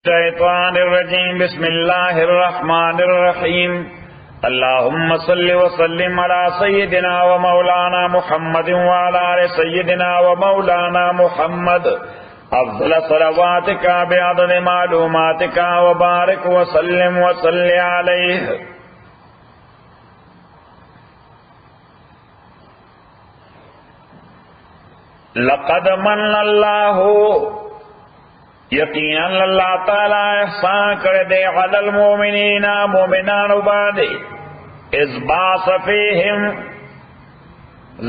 शैतानिर्रजीम बिस्मिल्लाहिर्रहमानिर्रहीम अल्लाहुम्मा सल्लि व सल्लिम अला सय्यिदिना व मौलाना मुहम्मदिन व अला आलि सय्यिदिना व मौलाना मुहम्मद अफ़ज़ल सलवातिका बिअदद मालूमातिका व बारिक व सल्लिम व सल्लि अलैहि। लक़द मन्ना अल्लाहु यकीनन अल्लाह ताला एहसान कर दे अलल मोमिनीना मोमिनानु बादे इस बास फीहिम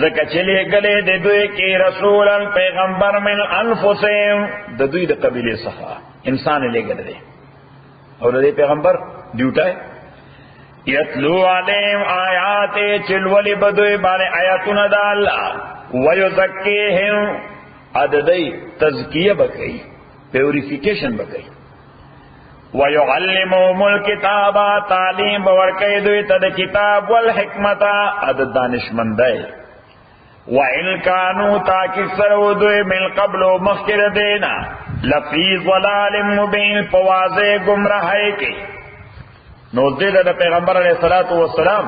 ज़का चले गले दे दुई की रसूलन पैगंबर मिन अनफुसिहिम द दुई द कबीले सहा इंसान ले गले दे और दे पैगंबर ड्यूटा है यतलू अलैहिम आयाते चिलवली बदुई बारे आयातुन दा अल्लाह वयुज़क्कीहिम अददई तज़किया बकई प्योरिफिकेशन बकई वयुअल्लिमुहुमुल किताबा तालीम बवरकई दुई तद किताब वल हिकमता अद दानिशमंदय व इन कानू ताकि सरउदुई मिन क़ब्लो मख्किर देना लफी ज़लालिम मुबीन पवाज़े गुमराही के नोज़े द पैगंबर अलैहिस्सलातु वस्सलाम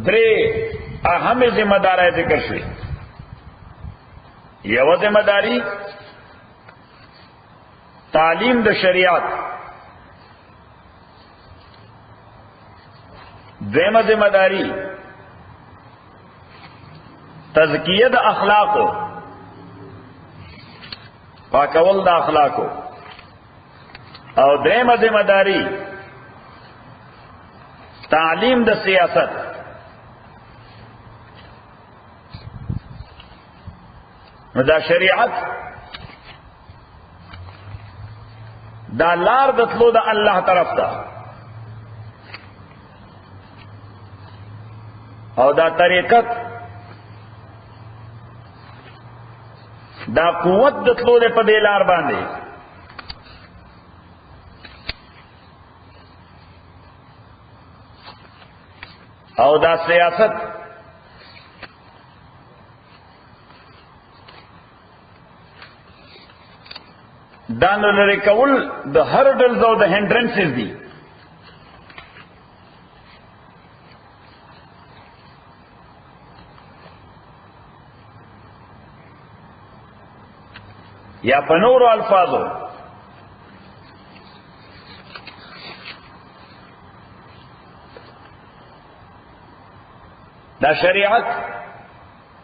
द्रे अहम जिम्मेदारी जिक्र शुई। यह जिम्मेदारी तालीम द शरीयत, द्वेम जिम्मेदारी तज़किया द अखलाको पाकवल द अखलाको और द्वेम जिम्मेदारी तालीम द सियासत। दा शरीयत दा लार दतलो दा अल्लाह तरफ दा और दा तरीकत दा कुवत दतलो दे पदे लार बांधे और दा सियासत दानो लरे कउल द हर्डल्स और द हिंड्रेंसेस दी या पनूर अल्फाजो द शरीयत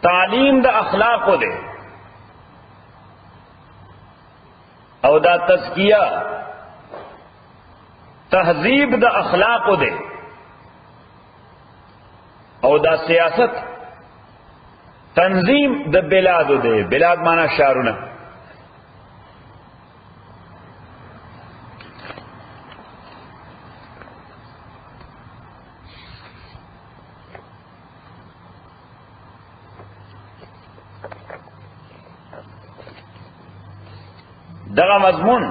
तालीम द अखलाक को दे और दा तज़किया तहजीब द अखलाक दे और दा सियासत तंजीम द बिलाद दे। बिलाद माना शारुना दगा मजमून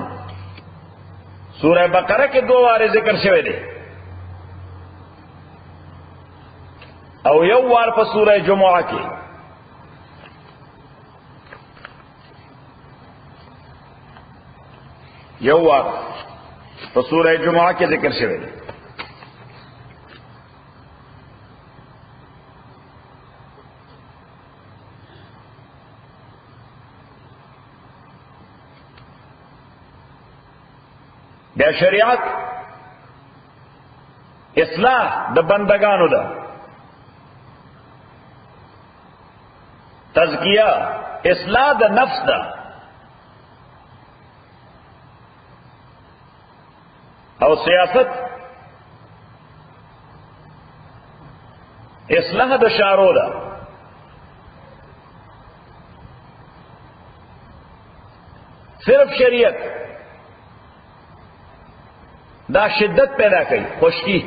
सूरह बकरा के दो वारे जिक्र शवे दे और यौ वार पर सूरह जुमुआ के यौ वार पर सूरह जुमुआ के जिक्र शवे दे। द शरीयत इस्लाह द बंदगानो दा तज़किया इस्लाह द नफ्स दा और सियासत इस्लाह द शारो दा। सिर्फ शरीयत दा शिद्दत पैदा कई खुशकी,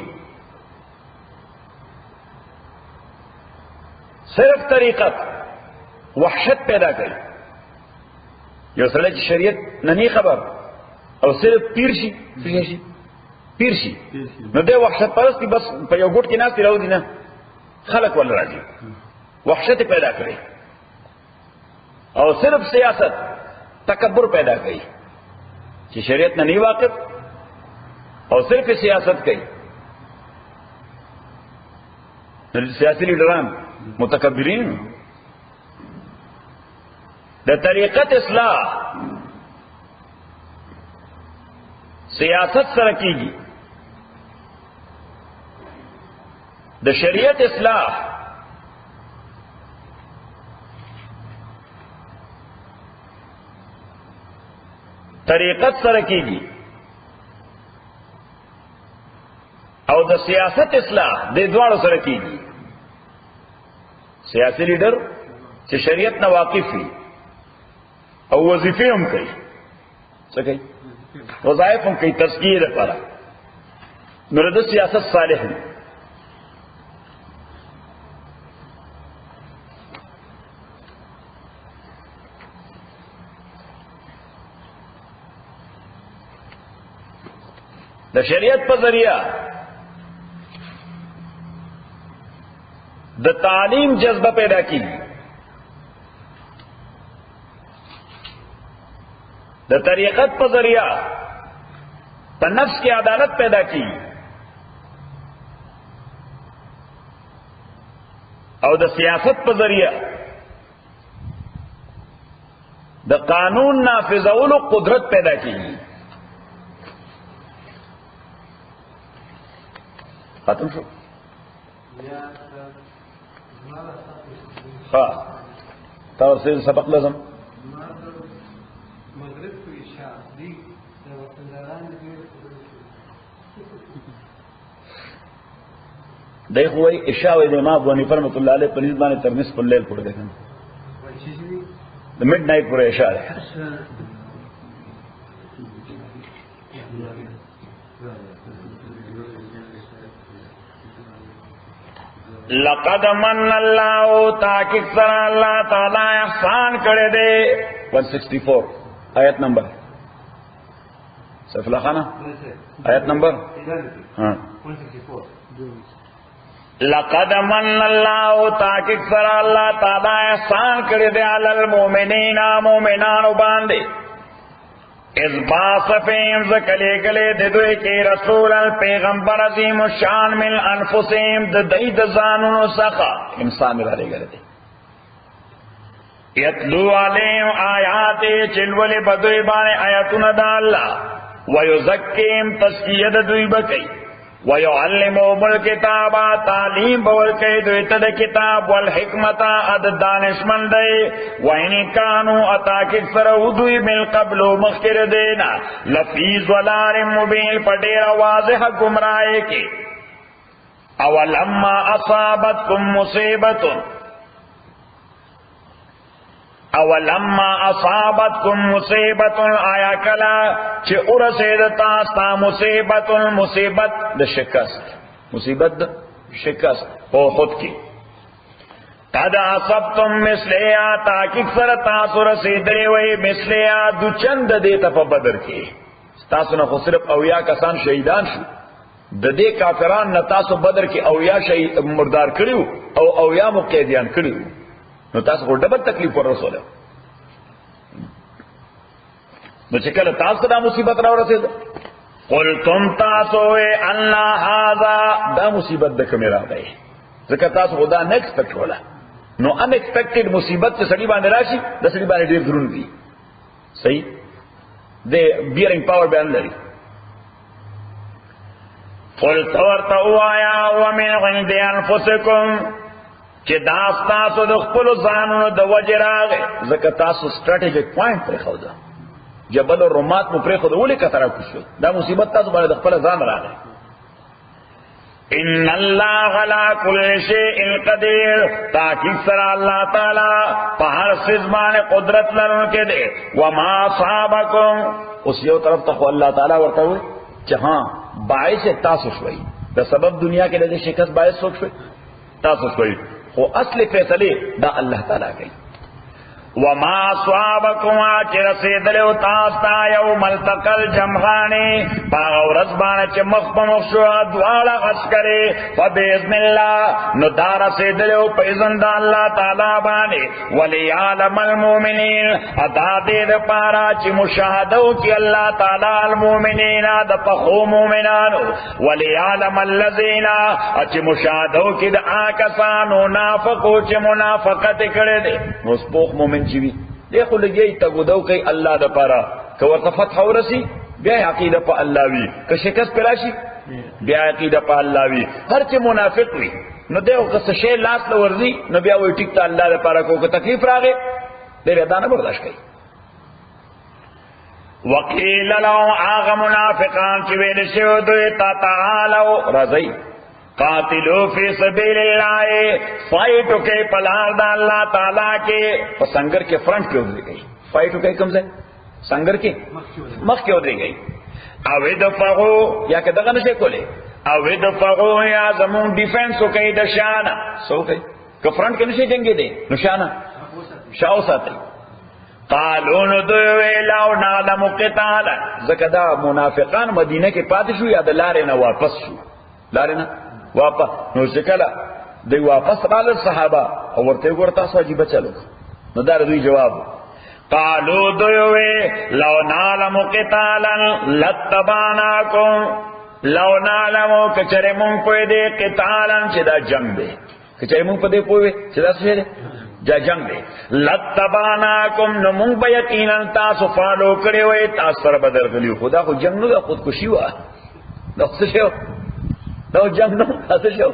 सिर्फ तरीक़त वहशत पैदा कई। जो सड़े शरीयत नहीं खबर और सिर्फ पीरशी पीरशी न दे वहशत परस की बस पयोगुट की ना तिराऊ दी ना खलक वाल राजी वहशत पैदा करे और सिर्फ सियासत तकब्बुर पैदा कई چې شریعت نه نه واقف او صرف سیاست کوي. سیاسی لیډران متکبرین د طریقت اصلاح سیاست سره کیږي، د شریعت اصلاح طریقت سره کیږي، او د سیاست اصلاح د دواړو سره کیږي. سیاسی لیډر چې شریعت نه واقف وي او وظیفې هم کوي، څه کوي؟ وظایف هم کوي تزکیه لپاره، نو د سیاست صالح دی. د شریعت په ذریعہ د تعلیم جذبہ پیدا کی، د طریقت په ذریعہ په نفس کی عدالت پیدا کی، او د سیاست په ذریعہ د قانون نافذولو قدرت پیدا کی. ختم شو. ها تاسو سے سبق لازم مغرب کو عشاء دی د وطنداران دی دیکھو وہی عشاء و امام ابو حنیفہ رحمۃ اللہ علیہ پنځ باندې تر نصف الليل پڑھ دیکھیں د مڈ نائٹ پورے عشاء ہے. لقد من اللہ تاکہ سر اللہ تعالی احسان کرے دے. 164 آیت نمبر سیف اللہ خانہ آیت نمبر ہاں. لقد من اللہ تاکہ سر اللہ تعالی احسان کرے دے علی المومنین مومنان باندے اذ باس فیم زکلے گلے دوی کی رسول پیغمبر عظیم الشان من انفسیم دئی دزانون سخا انسان ملا لے گلے دے یتلو علیہم آیات چلولی بدوی بانے آیاتون دا اللہ ویزکیم تسکید دوی بکی وَيُعَلِّمُهُمُ الْكِتَابَ تعلیم بول کئی دویتا دا کتاب والحکمتا اد دانشمن دے وَإِنِ كَانُوا اتاکک سرہدوی من قبل مخکر دینا لفی ضلال مبین پڑیر واضح گمراہے کی. اولما اصابتکم مصیبتن اولما اصابتکم مصیبتن آیا کلا چه ارسید تاستا مصیبتن مصیبت د شکست مصیبت د شکست او خود کی قد اصبتم مثلیا تاکیق سر تاسو رسیدلی وی مثلیا دو چند دیتا پا بدر کی تاسو نخو صرف اویا کسان شہیدان شو د دې کافران نه تاسو بدر کې اویا مردار کړیو او اویا مقیدیان کړیو نو تاسو کو ډبل تکلیف ورسوله. نو چې کله تاسو دا مصیبت را ورسید قلتم تاسو ان هذا دا مصیبت د کومه راغی ځکه تاسو خدا نه ایکسپیکټ ولا نو ان ایکسپیکټډ مصیبت چې سړي باندې راشي د سړي باندې ډیر ضرور دي صحیح د بیرنګ پاور باندې لري. قلت ورته وایا ومن عند انفسکم چې دا تاسو د خپل ځانونو د وجه راغی ځکه تاسو سټریټیجیک پوینټ پرې خو ده جبل الرمات مو پرې خو ده ولې کتره کوشو دا مصیبت تاسو باندې د خپل ځان راغی. ان الله على كل شيء قدير تاکید سره الله تعالی په هر څه باندې قدرت لرونکی دی. وما صابکم اوس یو طرف ته الله تعالی ورته وي چې ها باعث تاسو شوي د سبب دنیا کې د شکست باعث څوک شوي تاسو شوي خو اصل فیصله دا الله تعالی کوي. وما اصابكم رسیدلو تاستا یوم التقى الجمعان باغ ورزبان چه مخبمخ شو دوالا غسکری فبیزن اللہ نو دا رسیدلو پیزن دا اللہ تعالی بانی ولیعالم المومنین ادا دید پارا چه مشاہدو کی اللہ تعالی المومنین دا پخو مومنانو ولیعالم اللذین چه مشاہدو کی دا آکسانو نافقو چه منافقت کردے نسپوخ مومن چوی دیکھو لگئی تگودو کئی اللہ دا پارا کہ ورطا فتح ہو رسی بیا عقیدہ پا اللہ وی کہ شکست پلاشی بیا عقیدہ پا اللہ وی ہر چی منافق وی نو دیکھو کہ سشے لاس لورزی نو بیا وی ٹکتا اللہ دا پارا کو تکلیف راگے دیر ادانا برداشت کئی وقیل لهم آغا منافقان چویل شو دویتا تعالو رضی قاتلو فی سبیل اللہ فائٹو کے پلار دا اللہ تعالیٰ کے سنگر کے فرنٹ پہ ادھر گئی فائٹو کے کم سے سنگر کے مخ کے ادھر گئی اوید فغو یا کہ دغا نشے کولے اوید فغو یا زمون ڈیفینسو کئی دشانا سو کئی کہ فرنٹ کے نشے جنگی دے نشانا شاو ساتے قالون دوئے لو نعلم قتالا زکدہ منافقان مدینہ کے پاتشو یا دلارینا واپس شو لارینا واپس نو شکلا دی واپس رال صحابہ اور ورتے ورتا سو عجیب چلو نو دار دوی جواب قالو دوی لو نعلم قتالا لتبعناکم لو نعلم کچرے مون پوی دے قتالا چدا جنگ دے کچرے مون پوی دے پوی چدا سوی دے جا جنگ دے لتبعناکم نو مون با یقینا تاسو فالو کرے ہوئے تاثر بدر گلیو خدا خود جنگ نو دا خودکشی ہوا دا خودکشی ہوا دا جنگ نو حاصل شو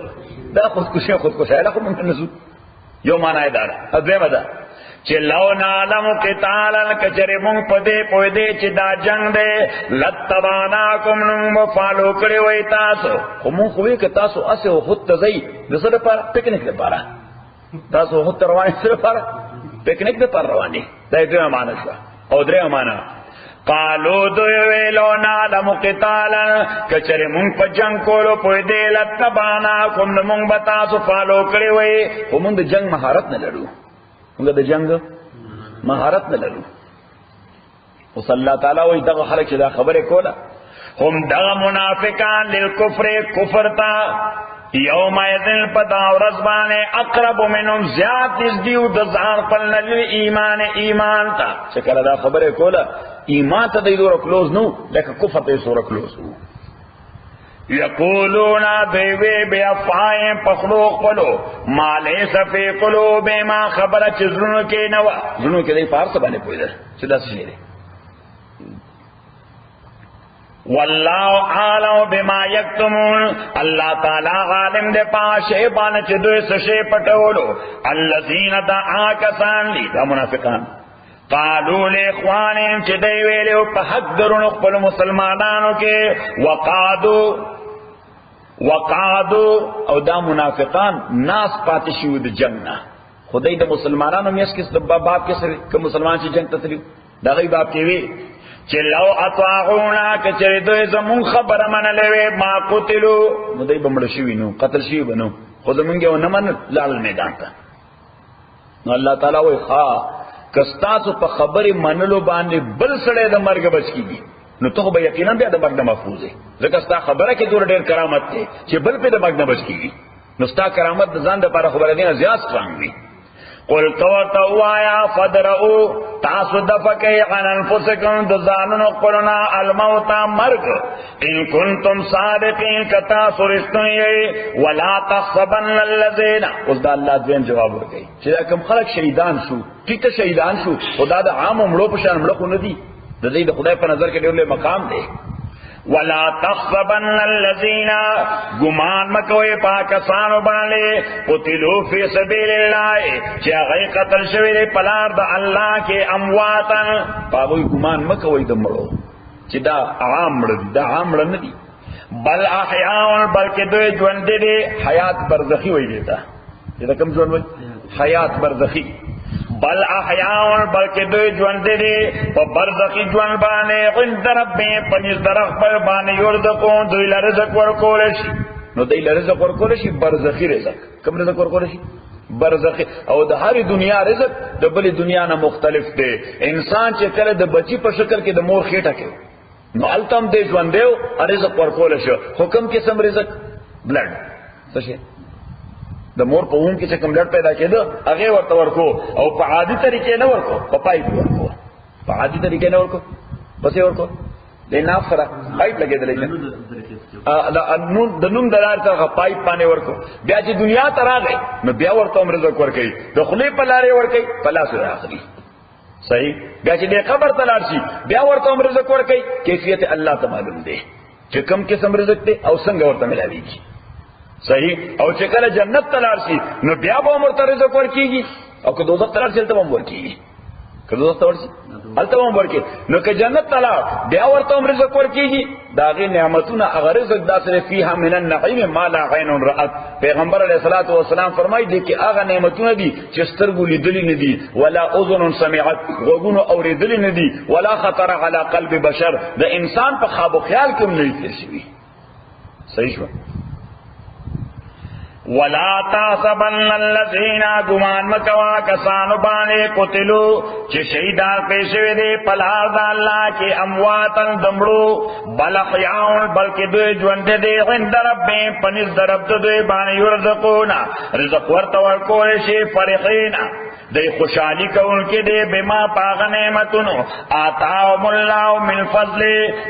دا خودکشی ہے لکھو ممکن نسو یو معنی دارا ادویم دا چی لو نعلم قتالا کچر مونگ پدے پوی دے چی دا جنگ دے لتبعناکم نمو فالو کرے وی تاسو خو مونگ خوی که تاسو اسے و خود تزئی دسر پارا پکنک دے پارا تاسو خود روانی سر پارا پکنک دے پار روانی دا ادویم معنی شو او دریم معنی قالو دوی لو نعلم قتالا کچر مونگ پا جنگ کولو پوی دے لتبعناکم نمونگ بتاسو فالو کرے وی خو مونگ دا جنگ مہارت نلڑو مونگا دا جنگ مہارت نلڑو اس اللہ تعالیٰ وی دغا خلق چی دا خبر کولا ہم دغا منافقان للکفر کفر تا یوم ایذن پتا ورزبانے اقرب منهم زیاد نزدیو دزان پلن للایمان ایمان تا چکر دا خبر کولا ایمان تا دی دور کلوز نو لیکن کفر تا سور کلوز نو یقولون دیوے بے افائیں پخلوق پلو ما لیس فی قلوب ما خبر چزرنو کے نوا زرنو کے دی فارس بانے پوئی در چدا سشنے دے واللہ عالم بما یکتمون اللہ تعالی عالم دے پاشے بانے چدوئے سشے پٹولو اللذین دا آکسان لی دا منافقان قالو لے اخوانیم چی دیوے لے پا حق درون اقبل مسلمانانو کے وقادو او دا منافقان ناس پاتشیو دا جنگنا خدای دا مسلمانانو میس کس باب کس کہ مسلمان چی جنگ تتلیو دا غی باب کیوی چی لو اطواعونا کچری دوی زمون خبر من لیوی ما قتلو مدائی بمڑ شوی نو قتل شوی بنو خود منگی و نمن لال میدان تا نو اللہ تعالیٰ وی خواہ کستاسو پا خبر منلو باندے بل سڑے دا مرگ بچ کی گی نو تو با یقینا بیا دا مرگ دا محفوظ ہے لیکن ستا خبرہ کی دور دیر کرامت تے چی بل پہ دا مرگ دا بچ کی گی نو ستا کرامت دا زان دا پارا خبرہ دینا زیاد سرانگ بھی قل توتا وایا فدرعو تاسو دفکی عن انفسکم دزانن قلنا الموتا مرگ ان کنتم صادقین کتاسو رستنی ولا تخصبن اللذین اس دا اللہ دوین جواب ہو گئی چیزا کم خلق شہیدان شو ٹھیک شہیدان شو خدا دا عام امڑو پشان امڑو ندی دا دی دا خدای پر نظر کے لئے مقام دے ولا تخصبن الذين گمان مکوئے پاکستانو بنلے قتلوا فی سبیل اللہ چی غی قتل شویلے پلار دا اللہ کے امواتا پاگوئی گمان مکوئے دا مڑو چی دا عام مڑ دا عام مڑ ندی بل احیاء بلکہ دوی جوندے دے حیات برزخی ہوئی دیتا یہ دا کم جوند ہوئی حیات برزخی بل احیاء بلکہ دوی جوندے دے پا برزخی جوند بانے عند ربیں پنیز درخ پر بانے یردکون دوی لرزق ورکولشی نو دوی لرزق ورکولشی برزخی رزق کم رزق ورکولشی برزخی او د هر دنیا رزق د بل دنیا نه مختلف دی. انسان چې کله د بچی په شکل کې د مور خېټه کې نو التم دې ژوند دیو رزق ورکول شو. حکم قسم رزق بلډ څه شي د مور په ووم کې چې کوم بلډ پیدا کېده هغه ورته ورکو او په عادي طریقې نه ورکو، په پایپ ورکو، په عادي طریقې نه ورکو، بس یې ورکو لینا فرق پایپ لګېدل د نوم دلار ته پایپ باندې ورکو. بیا چې دنیا ته راغی نو بیا ورته رزق ورکړي، د خولې په لارې ورکړي، په لاس راخلي. صحیح. بیا چې د قبر ته لاړ شي بیا ورته رزق ورکړي. کیفیت الله ته معلوم دی چې کوم قسم رزق دی او څنګه ورته ملاويږي. صحیح. او چې کله جنت ته لاړ شي نو بیا به ورته رزق ورکيږي، او که دوزخ ته لاړ شي ته به ورکيږي، که دوزخ ته ورشي الته هم ورکي. نو که جنت ته لاړ بیا ورته رزق ورکيږي. دا غي نعمتونه هغه رزق داسره فيها من النعيم ما لا عين رأت. پیغمبر علیه الصلاۃ والسلام فرمایي دي چې هغه نعمتونه دي چې سترګو لیدلې نه دي، ولا اذن سمعت غوږونو اورېدلې نه دي، ولا خطر على قلب بشر د انسان په خواب او خیال کې نه تیر شوی. صحیح شو. ولا تحسبن الذين گمان مکوا کسانو باندې قتلوا چې شهیدان پېښوي دي په لار د الله کې امواتن دمړو بل احیاء بلکې دوی ژوند دي عند ربهم پنځ درب دوی باندې يرزقون رزق ورته ورکول شي فرحین دی خوشحالی کونکي دي بما پاغ نعمتونو آتاهم الله من فضل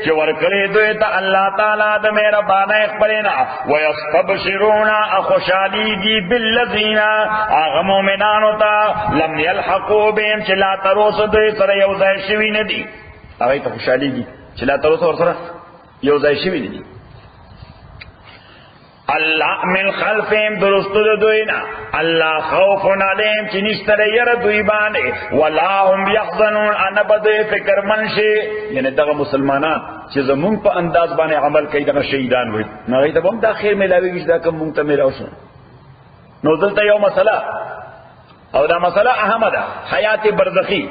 چې ورکړي دوی ته الله تعالی د مهربانۍ خبرنا ويستبشرون خوشحالیږي بالذین هغه مؤمنانو ته لم يلحقوا بهم چې لا تر اوسه دوی سره یو ځای شوي نه دي. هغه ته خوشحالیږي چې لا تر اوسه ورسره یو ځای شوي نه دي. الله من خلفهم درستو دوینا الله خوف علیهم چې نشته یره دوی باندې ولا هم يحزنون ان بده فکر منشي. یعنی دغه مسلمانان چې زمون په انداز باندې عمل کوي دغه شهیدان وي نو هغه ته هم دا خیر ملاويږي دا کوم مونږ ته ملاوي. نو دلته یو مسله او دا مسله اهمه ده، حیات برزخی.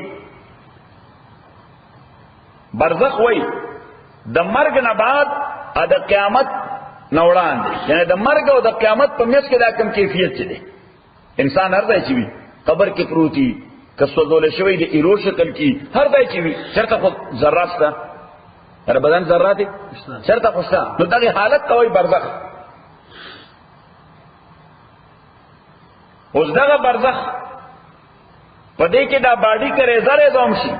برزخ وای د مرګ نه بعد د قیامت نوړان دي، یعنی د مرګ او د قیامت په میس کې دا کوم کیفیت چي دي. انسان هر ځای چې وي قبر کې پروتي کسوځول شوی دی ایرو شکل کې هر ځای چې وي چرته خو ذرات ده، هر بدن ذرات چرته خوشته. نو دغه حالت ته وای برزخ. اوس دغه برزخ په دې کې دا باډي کې ریزه زوم شي،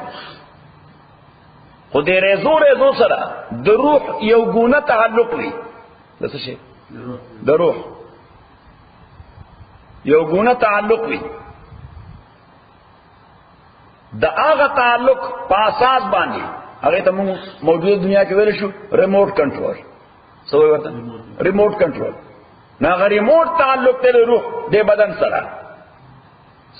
خو دې ریزو سره د روح یو ګونه تعلق وي. دسه شي د روح یو ګونه تعلق وي. د هغه تعلق په اساس باندې هغه ته موجوده دنیا کې ویل شو ریموټ کنټرول. څه وایي ورته؟ ریموټ کنټرول. نه غری ریموټ تعلق ته روح د بدن سره.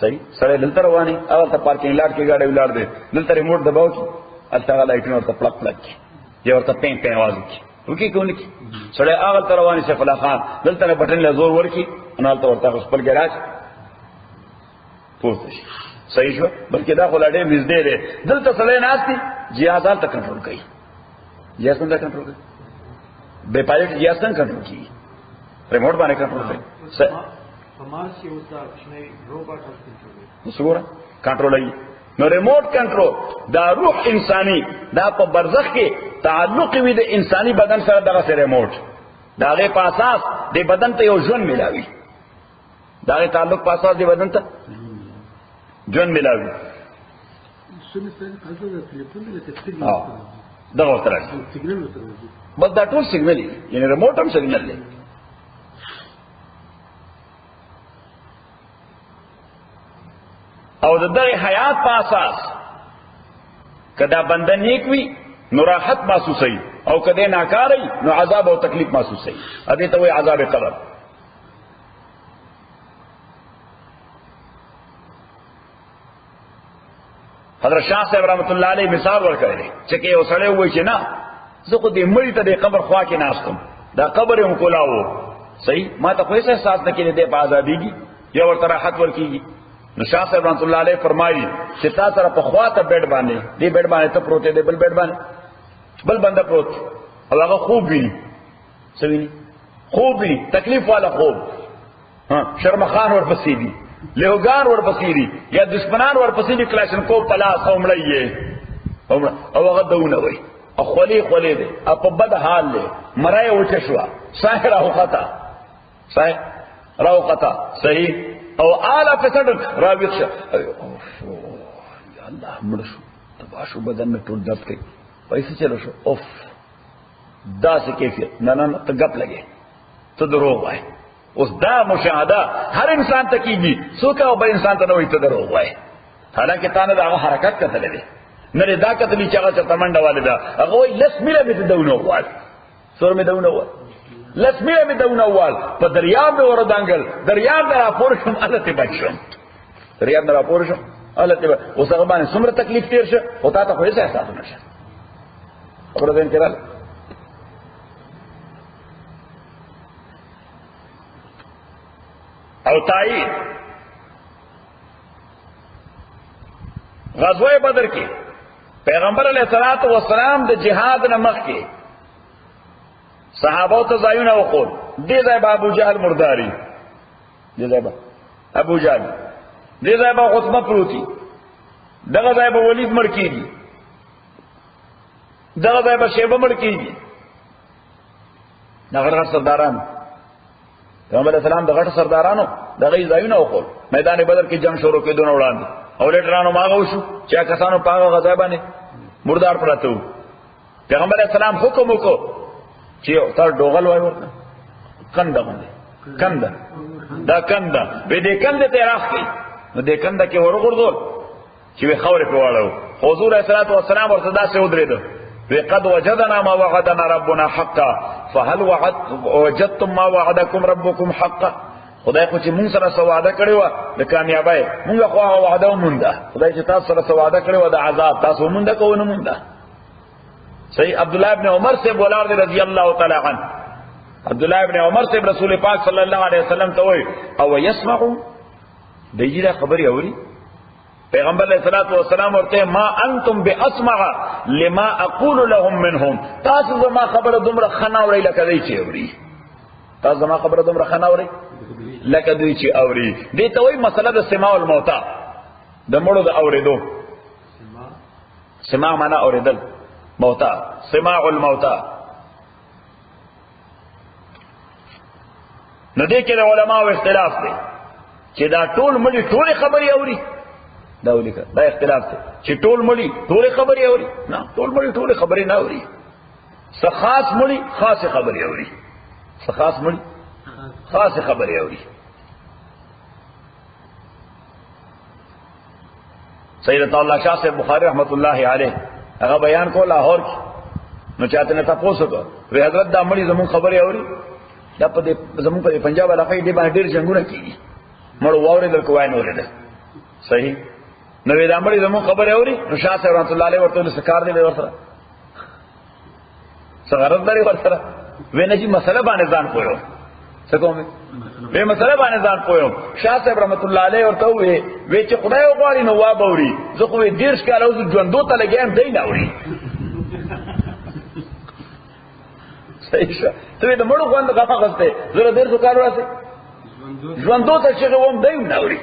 صحیح. سره دلته رواني اول ته پارکینګ لاټ کې گاډي ولار دي، دلته ریموټ دباو کی الته لایټونه ورته پلک کی یا ورته پین आवाज کی وکي کوي کی سره اول ته رواني سیف الله خان دلته بټن له زور ورکی انال ته ورته خپل ګراج پوښتنه. صحیح شو. بلکې دا خلاډې نږدې ده دلته سره ناشتي جهازال ته کنټرول کوي. جهاز څنګه کنټرول کوي؟ به پایلټ جهاز څنګه کنټرول کوي؟ ریموټ باندې کنټرول کوي. فماس یو ځای شنه روبوټ کنټرول کوي. وسوره کنټرول کوي. نو ریموټ کنټرول دا روح انساني دا په برزخ کې تعلق وي د انساني بدن سره. دغه سره ریموټ داغه په اساس د بدن ته یو ژوند ملاوي، داغه تعلق په اساس د بدن ته ژوند ملاوي. دغه سره بس دا ټول سیګنل یعنی ریموټ هم سیګنل دی. او د دغه حیات په اساس کدا بنده نیک وي نو راحت محسوسي، او کده ناکاري نو عذاب او تکلیف محسوسي. ا دې ته وایي عذاب قبر. حضرت شاه صاحب رحمت الله علیه مثال ورکړی چې کې اوسړې وای چې نه زه خو دې مړی ته د قبر خوا کې ناستم، دا قبر هم کولاو. صحیح. ما ته خو هیڅ احساس نه کېده په عذابېږي یا ورته راحت ورکېږي. نو شاه صاحب رحمت الله علیه فرمایي چې تاسو سره په خوا ته بیډ باندې دې بیډ باندې ته پروت دی، بل بیډ باندې بل بنده پروت او هغه خوب ویني. څه ویني؟ خوب ویني، تکلیف والا خوب. ها شرمخان ورپسې دي لیوګان ورپسې دي یا دشمنان ورپسې دي کلاشنکوف په لاس او مړی یې او هغه دونه وایي او خولې دی او په بد حال دی مرای وچه شوه ساه راوخته صحیح او آله فسډ راویښ شه یا الله مړ شو تباه شو بدن مې ټول درد کوي پیسې چلو شو اوف داسې کیفیت نه ته ګپ لګې ته دروغ وایې اوس دا مشاهده هر انسان ته کیږي څوک او بل انسان ته نه وایي ته دروغ وایې حالانکه تا نه د هغه حرکت کتلی دی نه دی دا کتلی چې هغه چېرته منډه والې ده هغه وایي لس میله مې ته دونه ووال څومره مې دونه ووال لس میله مې دونه ووال په دریاب مې وردانګل دریاب نه راپور شم هلته بچ شم دریاب نه راپور شم هلته اوس هغه باندې څومره تکلیف تېر شه خو تا ته خو هېڅ احساس نه شه خبره ذهن کې راغله او تایید غزوه بدر کې پیغمبر علیہ الصلوۃ والسلام د جهاد نه مخکې صحابه ته ځایونه وقول دې ځای به ابو جهل مرداری دې ځای به ابو جهل دې ځای به عتبه پروتي دغه ځای به ولید مړ کیږي دغه ځای به شیبه مړ کیږي دغه غټ سرداران پیغمبر اسلام د غټ سردارانو دغه ځایونه وقول میدان بدر کې جنگ شروع کېدونه وړاندې او لیډرانو ماغه وشو چې کسانو پاغه غځای باندې مردار پراته وو پیغمبر اسلام حکم وکړو چې تر ډوغل وای ورته کنده باندې کنده دا کنده به دې کنده ته راخې نو دې کنده کې ورغورځول چې وي خورې په واړو حضور صلی الله علیه وسلم ورته داسې ودرېدو وقد وجدنا ما وعدنا ربنا حقا فهل وجدتم ما وعدكم ربكم حقا خدای خو چې مونږ سره سواده کړی و د کامیابی مونږ خو هغه وعده ومونده خدای چې تاسو سره سواده کړی و د عذاب تاسو ومونده کو نه مونده صحیح عبد الله ابن عمر سے بولار رضی اللہ تعالی عنہ عبد الله ابن عمر سے رسول پاک صلی الله علیه وسلم ته وای او يسمعوا دجیره خبر اوري پیغمبر علیہ الصلوۃ والسلام ورته ما انتم باسمع لما اقول لهم منهم تاسو زما خبره دومره خناوري لکه دی چې اوري تاسو زما خبره دومره خناوري لکه دوی چې اوري دې ته وای مسله د سماع الموتى د مړو د اوریدو سماع معنا اوریدل موتى سماع الموتى نو دې کې د علماو اختلاف دی چې دا ټول مړي ټول خبري اوري دا ولیکه دا اختلاف دی چې ټول مړي ټول خبري اوري نه ټول مړي ټول خبري نه اوري څه خاص مړي خاصه خبري اوري څه خاص مړي خاصه خبري اوري سید الله شاه سے بخاری رحمت الله علیه هغه بیان کو لاهور نو چاته نه تاسو کو وی حضرت دا مړي زمون خبري اوري دا په زمون په پنجاب علاقې دی باندې ډیر جنگونه کیږي مړ واره در کوای نه ورده صحیح نو دا مړي زمون خبري اوري نو شاه صاحب رحمت الله علیه ورته سکار دی ورسره سغرت لري ورسره وینه چې مسله باندې ځان پوهو څه کوم به مسله باندې ځان پوهو شاه صاحب رحمت الله علیه ورته وی چې خدای وغواړي نو وا بوري زه خو دې ډیر ښکار اوس ژوندو ته لګیم دی نه اوري صحیح شه ته د مړو غوند غفا غسته زه ډیر ښکار واسه ژوندو ته چې ووم دی نه اوري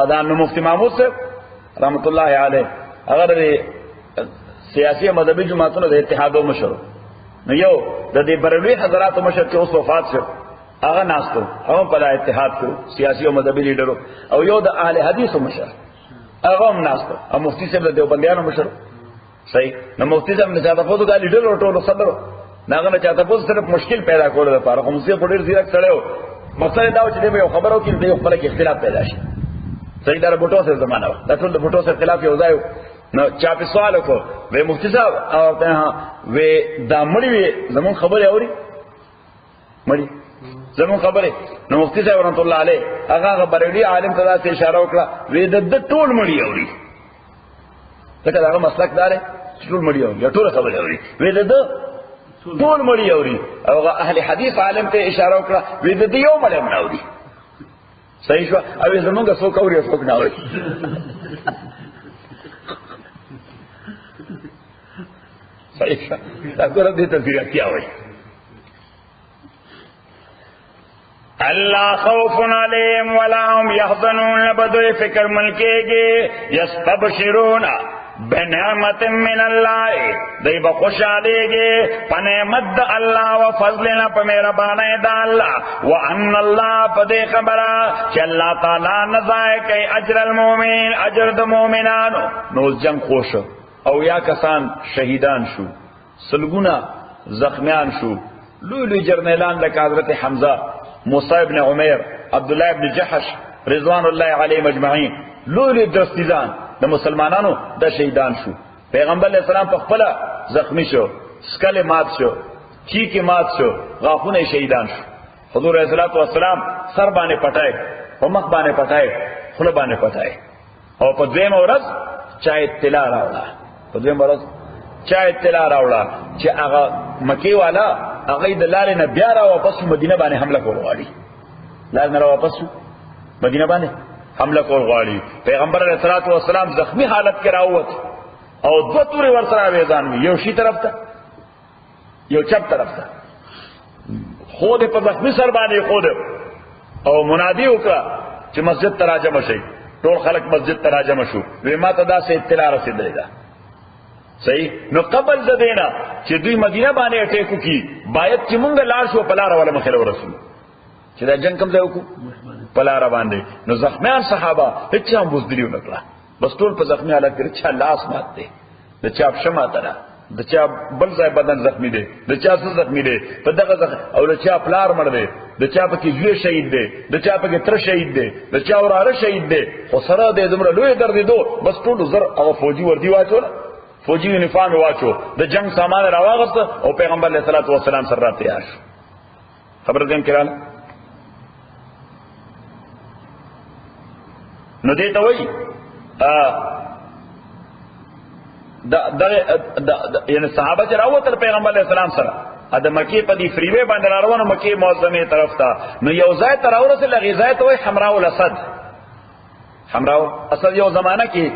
دا نو مفتی محمود صاحب رحمت الله علیه هغه سیاسی مذهبي جماعتونو د اتحادو مشر نو یو د دې بروي حضرات مشر چې اوس وفات شو هغه ناستو هغه په اتحاد کې سیاسی او مذهبي لیډرو او یو د اهل حدیثو مشر هغه هم ناستو او مفتی صاحب د دیوبندیانو مشر صحیح نو مفتی صاحب نه چاته په دغه لیډر او ټولو صدر ناغه نه چاته په صرف مشکل پیدا کول لپاره کوم څه په ډیر زیرک سره مسله دا چې یو خبرو کې د خپل کې اختلاف پیدا شي صحیح دا بوټو سره زمانہ دا ټول د بوټو سره اختلاف یو ځای نو چا په سوال کو وې مفتی صاحب او ته وې دا مړی وې زمون خبره اوري مړی زمون خبره نو مفتی صاحب رحمت الله علیه هغه بریلی عالم ته څه اشاره وکړه وې د ټول مړی اوري ځکه دا مسلک دار ټول مړی اوري ټول خبره اوري وې د ټول مړی اوري او اهل حدیث عالم ته اشاره وکړه وې د یو مړی نه اوري صحیح شو او زمونږه څوک اوري څوک نه اوري صحیح دا ګور دې ته ځیرتیا وایي اللہ خوف علیہم ولا هم یحزنون بدوی فکر ملکیگی یستبشرون بنعمت من اللہ دی بخوشادیگی پنعمت دا اللہ و فضلنا پا مہربانی دا اللہ وان اللہ پا دے خبرہ چی اللہ تعالی نزائے کئی اجر المومنین اجر دا مومنانو نوز جنگ خوش او یا کسان شہیدان شو سلگونا زخمیان شو لوی جرنیلان لکا حضرت حمزہ موسیٰ ابن عمیر عبداللہ ابن جحش رضوان اللہ علیہ مجمعین لوی درستیزان دا مسلمانانو دا شہیدان شو پیغمبر علیہ السلام پا خپلا زخمی شو سکل مات شو چیکی مات شو غافون شہیدان شو حضور علیہ السلام سر بانے پٹائے مخ بانے پٹائے خل بانے پٹائے اور پا دویم ورز چاہ اطلاع راوڑا پا دویم ورز چاہ اطلاع راوڑا چی آغا مکی والا آغای دلال نبیا را واپس مدینہ بانے حملہ کول غاڑی لال نرا واپس مدینہ بانے حملہ کول غاڑی پیغمبر علیہ السلام زخمی حالت کے راوت او دو توری ورسرہ ویزان میں یو شی طرف تا یو چپ طرف تا خود پا زخمی سر بانے خود او منادی اکرا چی مسجد تراجم شئی طول خلق مسجد تراجم شو ویما تدا سے اطلاع رسید لگا صحیح نو قبل زدینا چی دوی مدینہ بانے اٹیکو کی باید چی منگا لارشو پلارا والا مخیلو رسول چی دا جنگ کم زیوکو پلارا باندے نو زخمیان صحابہ اچھا ہم بزدلیو نکلا بس طول پا زخمی حالت کر اچھا لاس مات دے دا چاپ شما ترا دا چاپ بلزای بدن زخمی دے دا چاپ سر زخمی دے پا دقا زخمی او دا چاپ لار مر دے دا چاپ کی زوی شہید دے دا چاپ کی تر شہید دے دا چاپ ورار شہید دے خسرہ دے دمرا لوی دردی دو بس طول زر او فوجی وردی واچو نا فوجی یونیفارم واچو دا جنگ سامان رواغست او پیغمبر علیہ السلام سر را تیار شو خبر دیم کرال نو دیتا وی یعنی صحابہ چی راوتر پیغمبر علیہ السلام سر دا مکی پا دی فریوے باندر آروانو مکی معظمی طرف تا نو یو زائد تراؤ رسل لگی زائد وی حمراو الاسد حمراو اسد یو زمانہ کی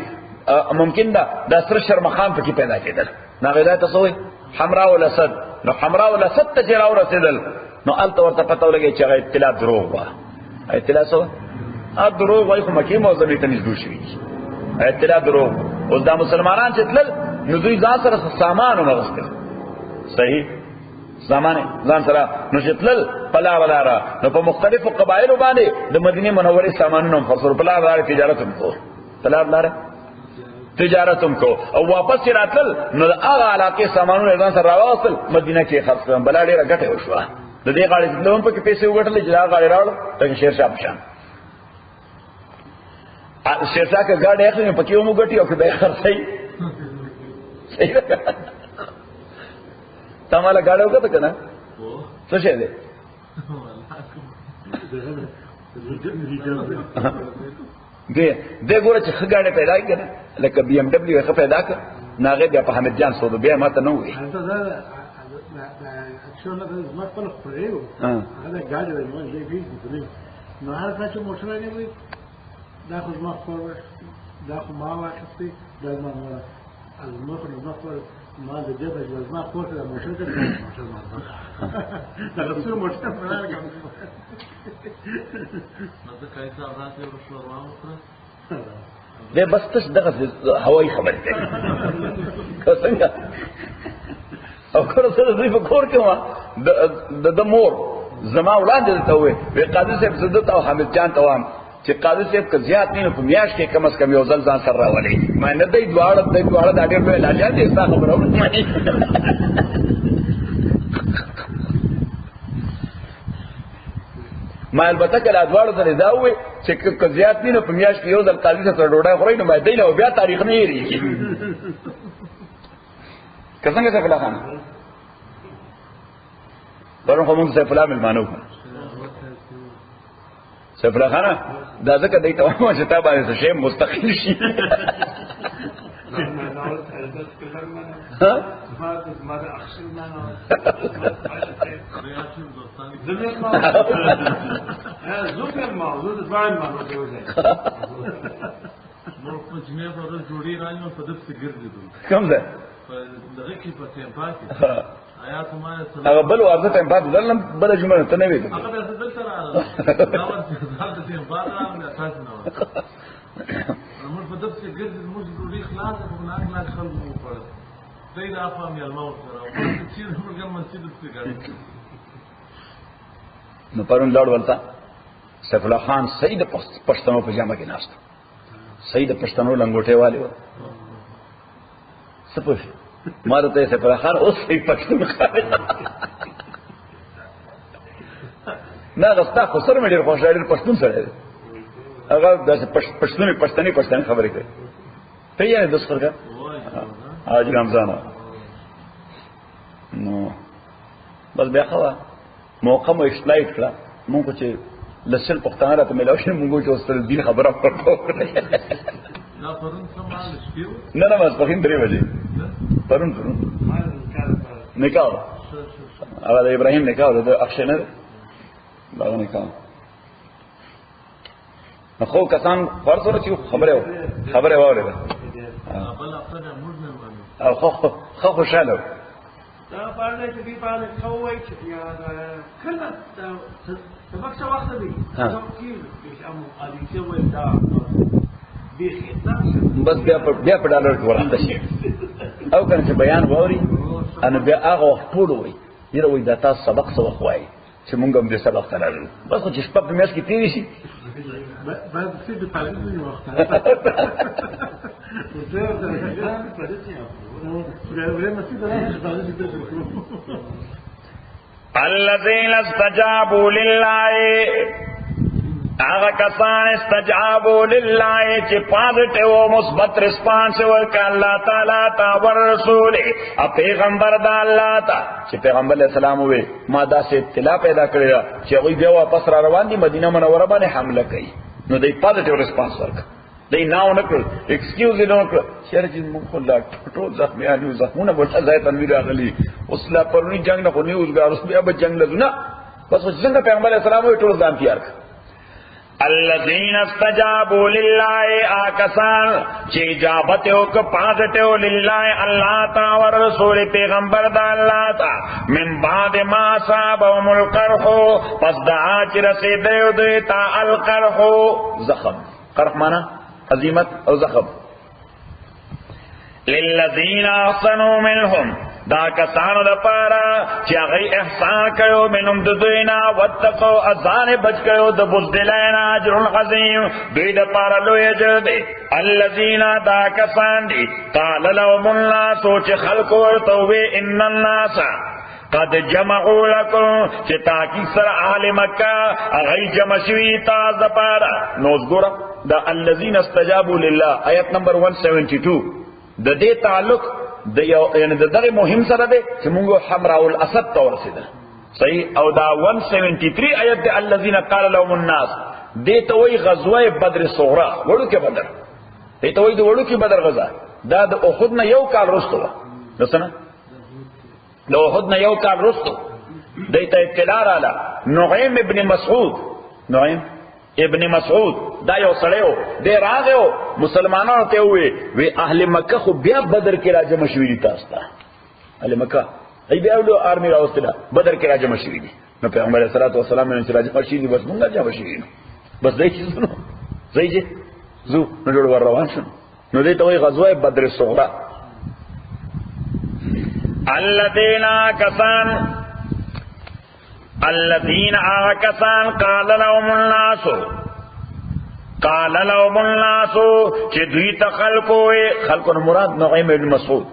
ممکن دا سر شرمخان پکی پیدا کیدل نا غیدای تصوی حمراو الاسد نو حمراو الاسد تا چراو رسیدل نو التا ورطا پتاو لگی چاگا اطلاع دروغ با اطلاع سو دروغ وای خو مکی موزمی تا نزدو شوی اطلاع دروغ اوز دا مسلمانان چتلل نو دوی ځان سره سامانو نغستل صحیح سامان ځان سره نو چتلل پلا ولارا نو په مختلفو قبایلو باندې د مدینه منورې سامانونو خسر پلا ولارا تجارتم کو پلا ولارا تجارتم کو او واپس راتل نو هغه علاقه سامانونو ځان سره راوصل مدینه کې خرڅ بلا ډیره ګټه وشوه د دې غاړې نوم په کې پیسې وګټل چې دا غاړې راوړل ته شیر شاه پشان شیر شاه کا گاڑی اخلی پکی اومو گٹی او که بے خرصی صحیح رکھا تا مالا گاڑی ہوگا تا کنا سو شے دے دے گورا چی خ گاڑی پیدا کی کنا لکه بی ام ڈبلیو اخ پیدا کر ناغی بیا پا حمد جان سودو بیا ماتا نووی اکشن لکه زمان پلخ پریو گاڑی وی مان جای بیش بکنیم نو هر کچو موشنانی وی دا خو زما خور دا خو ما واخستی دا زما از مخ زما خور ما د دې د زما خور ته موشن ته موشن ما دا رسول موشن په لار کې نو دا کای څه راته ورشو راوخره دې بس تش دغه هوایی خبر ده څنګه او کله سره دوی په کور کې ما د مور زما وړاندې ته وې وی قاضي صاحب زدت او حمید جان توام چې قاضي صاحب که زیات نه په میاش کې کم از کم یو ځل ځان سره راولي ما نه دی دواړه دا ډېر په علاج دي څه خبره ونه ما البته کله دواړه سره دا وې چې که زیات نه په میاش کې یو ځل قاضي سره ډوډۍ خوري نو ما دی له بیا تاریخ نه یریږي څنګه څه فلا خان پرون کوم څه فلا ملمانو سفلا خانه دا ځکه دای ته ما چې تا باندې شی مستقل شي کم ده دغه کې په سیم پاتې هغه بل ورته ته بعد دلم بل جمله ته نه وی هغه د څه سره راځي دا ورته ځل ته بعد راځي اساس نه موږ په دغه ګرځي موږ ډوډۍ خلاص په بلاد لا خلک مو پړل دای دا فهم یې الموت سره چې موږ مسجد ته ګرځي نو پرون لاړ ولتا سیف الله خان سید پښتنو په جامه کې ناست سید پښتنو لنګوټه والے و سپوږ مارته سیف الله خان اوس سید پښتون خان نه غستا خو سره مې ډېر خوشاله پښتون سره هغه د پښتني خبرې کوي ته یې د څرګه اج رمضان نو بس بیا خو موقع مو ایکسپلایټ کړه مونږ چې لسل پښتانه راته ملاو شي مونږ چې اوس تر دین خبره ورکو نه پرون سمال شپیو نه بس په 3 بجې پرون نکاح هغه د ابراهیم نکاح د اخشنه دا نکاح خو کسان فرض ورته خبره وره بل اخر موږ نه مانو او خو خوشاله دا باندې چې دی باندې کوی چې یا کله سبق څه وخت دی نو کې امو علي څه وای دا بس بیا په ډالر ورانده شي او کنه چې بیان ووري ان بیا هغه وخت ټول وای یره وای دا تاسو سبق څه وخوای چې مونږ هم دې سبق تلل بس چې شپه په میاشت کې تیری شي بعد څه د تعلیم یو وخت الذين استجابوا لله هغه کسان استجابوا لله چې پازټیو مثبت ریسپانس ورکړه الله تعالی ته ور رسول او پیغمبر د الله ته چې پیغمبر علیہ السلام وې ما داسې اطلاع پیدا کړی چې وی بیا واپس را روان دي مدینه منوره باندې حمله کوي نو دوی پازټیو ریسپانس ورکړه دوی ناو نکړ ایکسکیوز یې نکړ چې موږ خو لا ټول زخمیانو زخمونه بوله ځای تنویر راغلي اوس لا پرونی جنگ نه خو نه اوسګار اوس بیا به جنگ لږ نه بس څنګه پیغمبر علیہ السلام وې ټول ځان تیار کړ الذين استجابوا لله آکسان چې اجابت وک پازټیو لله الله تعالی او رسول پیغمبر د الله تعالی من بعد ما صابهم القرح پس دا چې رسیدو دوی تا القرح زخم قرح معنا عظمت او زخم للذین احسنوا منهم دا کسانو د پاره چې هغه احسان کړو منهم د دوینا واتقوا اذان بچ کړو د بوزدلین اجر عظیم دوی د پاره لوی اجر دی الذین دا کسان دي قال لهم الناس چې خلق ورته وی ان الناس قد جمعوا لكم چې تاکي سره اهل مکه هغه جمع شوي تاسو د پاره نو وګوره دا الذين استجابوا لله آیت نمبر 172 د دې تعلق د یو یعنی د دغه مهم سره ده چې موږ حمراء الاسد ته ورسېده صحیح او دا 173 آیت د الذين قال لهم الناس دې ته وی غزوه بدر صغرا وړو کې بدر دې ته وی د وړو کې بدر غزا دا د احد نه یو کال وروسته و نو د احد نه یو کال وروسته دې ته اطلاع رااله نعیم ابن مسعود دا یو سړیو دی راغیو مسلمانانو ته وی اهل مکه خو بیا بدر کې راجم شوی دي تاسو ته اهل مکه ای بیا له آرمی راوستله بدر کې راجم شوی دي نو پیغمبر صلی الله علیه وسلم نن چې راجم شوی دي بس مونږ راجم شوی نو بس دای چې نو زیږي زو نو جوړ ور روان شو نو دې ته وی غزوه بدر صغرا الذين آکسان قال لهم الناس چې دوی ته خلقو مراد نعیم بن مسعود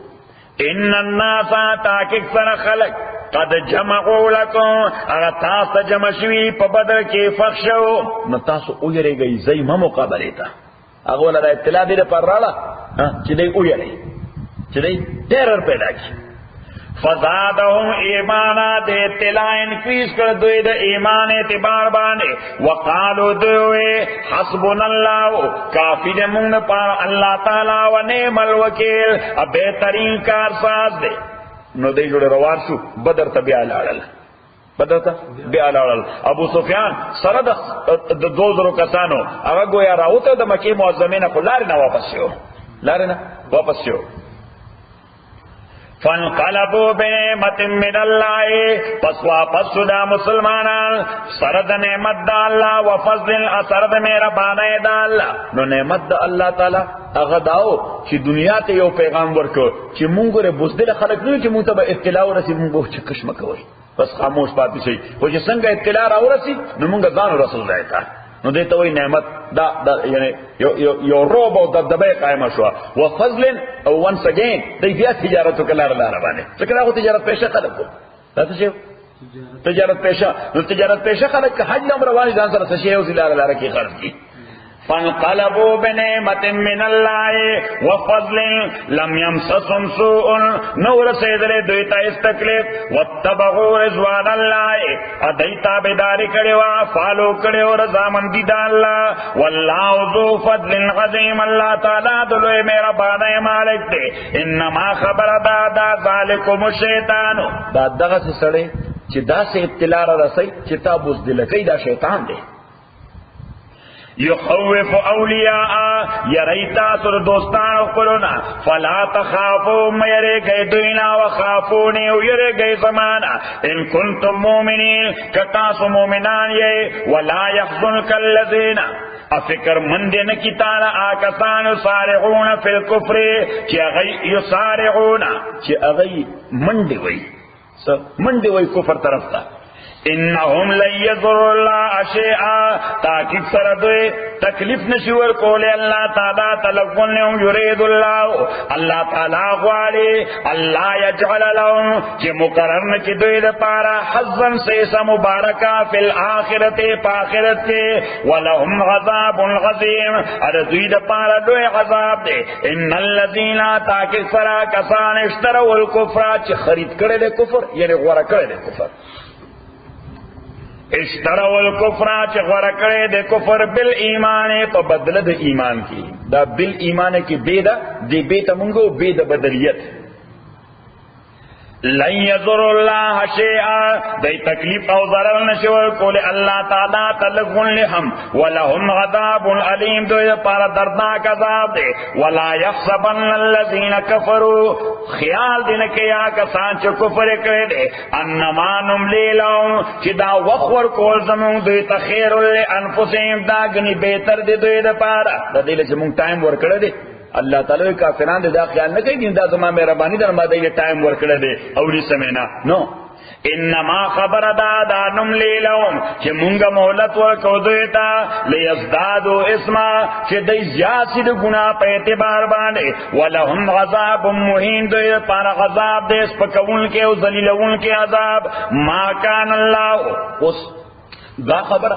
ان الناس تاکي سره خلق قد جمعوا لكم اغه تاسو جمع شوي په بدر کې فخشو نو تاسو وګورئ زي ما مقابله تا هغه ولا اطلاع دې پر راړه چې دې وګورئ چې دې ټیرر پیدا کی فزادهم ایمانا دے اطلاع انکریز کر دوی دا ایمان اعتبار بانے وقالو دوی حسبنا اللہ کافی دے منگ پار اللہ تعالی و نعم الوکیل اب بہترین کارساز دے نو دے جوڑے روان شو بدر تا بیا لارل ابو سفیان سره د 2000 کسانو هغه گویا راوته د مکه معظمه نه خلار نه واپس شو فانقلبوا بنعمت من الله پس واپس شدا مسلمانان سرد نعمت دا اللہ وفضل سرد مہربانی دا اللہ نو نعمت دا اللہ تعالی هغه داو چې دنیا ته یو پیغام ورکو چې مونږ له بوزدل خلک نه چې مونږ ته اطلاع ورسي مونږ چې کشمه کوي بس خاموش پاتې شي خو چې څنګه اطلاع راورسي نو مونږ ځان رسول راځي نو دې ته وایي نعمت دا یعنی یو روب او دبدبه قائمه شو وفضل او once again دې بیا تجارت وکړه لاره باندې څنګه هغه تجارت پیشه خلکو تاسو چې تجارت پیشه نو تجارت پیشه خلک حج عمره رواني ځان سره څه شی او لاره کې خرج کی فانقلبوا بنعمت من الله وفضل لم يمسسهم سوء نور سیدل دویتا استکلیف واتبعوا رضوان الله ادیتا بیداری کړي فالو کړي رضامندی دی الله والله ذو فضل عظیم الله تعالی دلوی مهربان مالک دی انما خبر دا ذالکم الشیطان دا دغه سړی چې دا سه ابتلا را رسي چې تابوس دل کوي دا شیطان دی یخوف اولیاء یریتا سر دوستان اخبرونا فلا تخافو میرے گئے دوینا وخافونی ویرے گئے زمانا ان کنتم مومنین کتاس مومنان یہ ولا یحزنک اللذین افکر مندن کی تانا آکسان یسارعون فی الکفر چی اغی یسارعون چی اغی مندی وی کفر طرف تا انہم لن یضر اللہ شیئا تاکید سردوئے تکلیف نشور کولے اللہ تعالیٰ تلقنہم یرید اللہ تعالیٰ غوالے اللہ یجعل لهم چی مقررن کی دوئی دا پارا حظن سیسا مبارکا فی الاخرت پاخرت کے ولہم غضاب غظیم ارزوی دا پارا دوئی غضاب دے ان الذین تاکید سرا کسان اشتروا الکفر چی خرید کرے دے کفر یعنی غورا کرے دے کفر اشتروا الکفر چه غوړه کړي د کفر بل ایمان په بدله د ایمان کې دا بل ایمان کې بيد دی بیت مونږو بيد بدلیت لن یضر الله شیئا دای تکلیف او ضرر نشور کول الله تعالی تلغون لهم ولهم غضب علیم دوی پر دردناک عذاب دی ولا يحسبن الذين كفروا خیال دین کیا کسان چې کفر کړي دي انما نملی لهم چې دا وخور کول زمون دوی ته خیر لانفسهم دا غني بهتر دي دوی لپاره د دې چې مونږ ټایم ورکړی دی اللہ تعالی کافران دا خیال نہ کہ دا زما مہربانی در ما دے ٹائم ورکڑے دے اولی سمینا نو انما خبر دا نملی لهم کہ منگا مہلت ورکو دویتا لیزدادو اسما کہ دی زیاسی دو گناہ پہ اعتبار باندے ولہم غضاب مہین دوی پانا غضاب دے اس پکون کے او ذلیلون کے عذاب ما کان اللہ اس دا خبر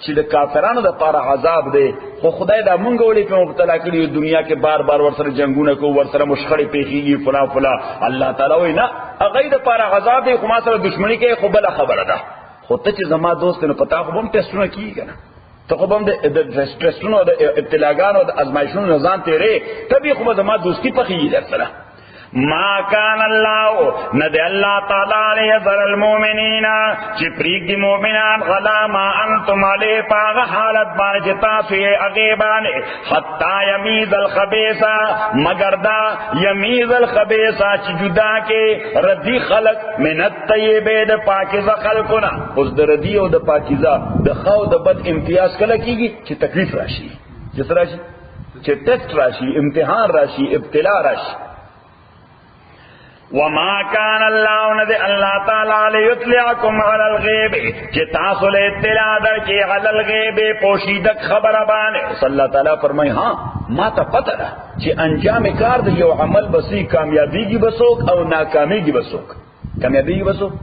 چې د کافرانو د پاره عذاب دی خو خدای دا مونږ وړي په مبتلا کړي دنیا کې بار بار ورسره جنگونه کو ورسره مشخړې پیخيږي فلا فلا الله تعالی وای نه هغه د پاره عذاب دی خو ما سره دښمنی کې خو بل خبره ده خو ته چې زما دوست نه پتا خو هم ټیسټونه کیږي نه ته خو هم د ټیسټونو د ابتلاګانو د ازمایښونو نظام تیرې تبي خو زما دوستی پخېږي درسره ما کان اللہ ندی اللہ تعالی لیذر المومنین چی پریک دی مومنان غلا ما انتم علی پاغ حالت بان جتا سوی اغیبان حتی یمیز الخبیثا مگر دا یمیز الخبیثا چی جدا کے ردی خلق من الطیبے دا پاکیزہ خلقنا اس دا ردی و دا پاکیزہ دا خواہ دا بد امتیاز کلا کی گی چی تکلیف راشی جس راشی چی ٹیسٹ راشی امتحان راشی ابتلا راشی وما كان الله ندي الله تعالى ليطلعكم على الغيب کہ تاسل اطلاع در کی على الغيب پوشیدک خبر باندې صلی اللہ تعالی فرمائے ہاں ما ته پتہ ده چې انجام کار د یو عمل بسی کامیابیږي بسوک او ناکامیږي بسوک کامیابیږي بسوک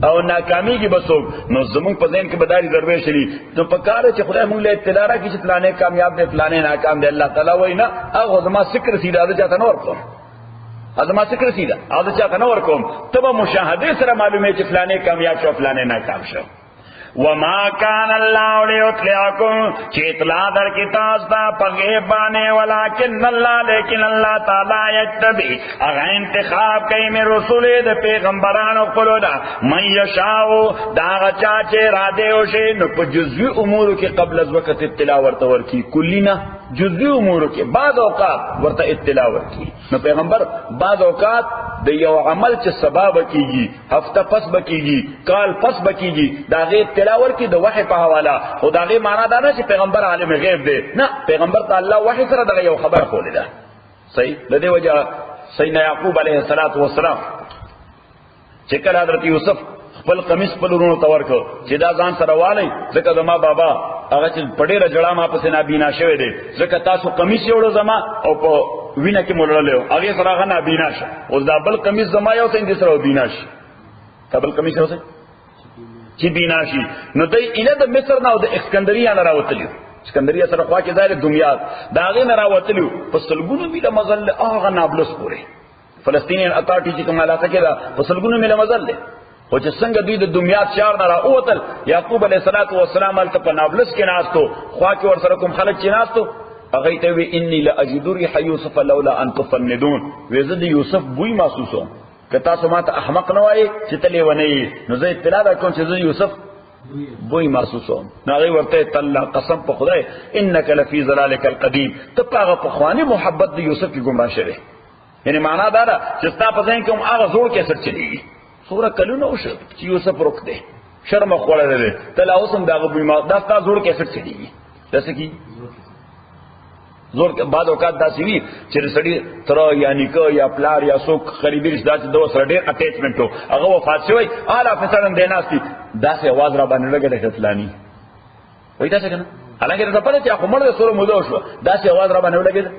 او ناکامیږي بسوک نو زمون په ذهن کې بداري دروي شلی نو په کار چې خدای مونږ له اطلاع راکړي چې فلانه کامیاب دی فلانه ناکام دی الله تعالی وینا هغه زما فکر سیده ده چاته نور کوم ازما فکر سیدھا آدھا چاہتا نور کوم تبا مشاہدے سر معلوم ہے کہ فلانے کامیاب شو فلانے ناکام شو وما كان الله ليطلعكم اطلاع در کی تاستا پغیب بانے ولکن اللہ لیکن اللہ تعالی یجتبی اگر انتخاب کئی میں رسول دا پیغمبران قلودا من یشاؤ داغ چاچے رادے ہوشے نو پا جزوی امورو کے قبل از وقت اطلاع ورطور کی کلینا جزوی امورو کے بعض اوقات ورطا اطلاع ورکی نو پیغمبر بعض اوقات د یو عمل چې سبا بکیږي، هفته پس بکیږي، کال پس بکیږي، دا غي تلاور کې د وحی په حواله. خو دا غي معنا دا نه چې پیغمبر عالم غیب دی، نه، پیغمبر ته الله وحی سره دا یو خبر خولې ده. صحیح. د دې وجه سیدنا یعقوب علیه السلام چې کله حضرت یوسف خپل قمیص خپل ورونو ته ورکړ چې دا ځان سره والی، ځکه زما بابا هغه چې په ډېره جړه ما پسې نابینا شوی دی، ځکه تاسو قمیص یې وړو زما او په وینه کې مو لړلی و، هغې سره هغه نابینا شه. اوس دا بل قمیص زما یو ځای دې سره وبینا شي، دا بل قمیص یو ځای چې بینا شي. نو دی ایله د مصر نه او د اسکندریه نه راوتلي، اسکندریه سره خوا کې ځای دمیات، د هغې نه راوتلي په سلګونو میله مزل هغه نابلس پورې فلسطینین اتارټي چې کوم علاقه کې ده په سلګونو میله مزل دی. خو چې څنګه دوی د دمیات شهر نه راووتل، یعقوب علیه السلام هلته په نابلس کې ناستو، خوا کې ورسره کوم خلک چې ناستو، هغې ته وی انی لاجد ریح یوسف لولا ان تفندون، وی زه د یوسف بوی محسوسوم، که تاسو ما ته احمق نه وایې چې ته لیونی یې، نو زه اطلاع درکوم چې زه یوسف بوی محسوسوم. نو هغې ورته تالله قسم په خدای انک لفی ضلالک القدیم، ته په هغه پخواني محبت د یوسف کې ګمراه شوې. یعنې معنا دا ده چې ستا په ذهن کې هم هغه زوړ کیسټ چلېږي. څومره کلونه وشو چې یوسف روک دی، شرم خوړلی دی، ته لا اوس هم د هغه بوی دا ستا زوړ کیسټ چلېږي. داسې کېږي زور بعض اوقات داسې وي چې د سړي تره یا نیکه یا پلار یا څوک قریبي رشته دار چې د ورسره ډېر اټیچمنټ و، هغه وفات شوی، اعلی افسر هم دی ناست وي، داسې اواز را باندې لګی دی فلاني وایي داسې که نه، حالانکې درته پته چې خو مړ دی څومره موده وشوه، داسې اواز را باندې ولګېده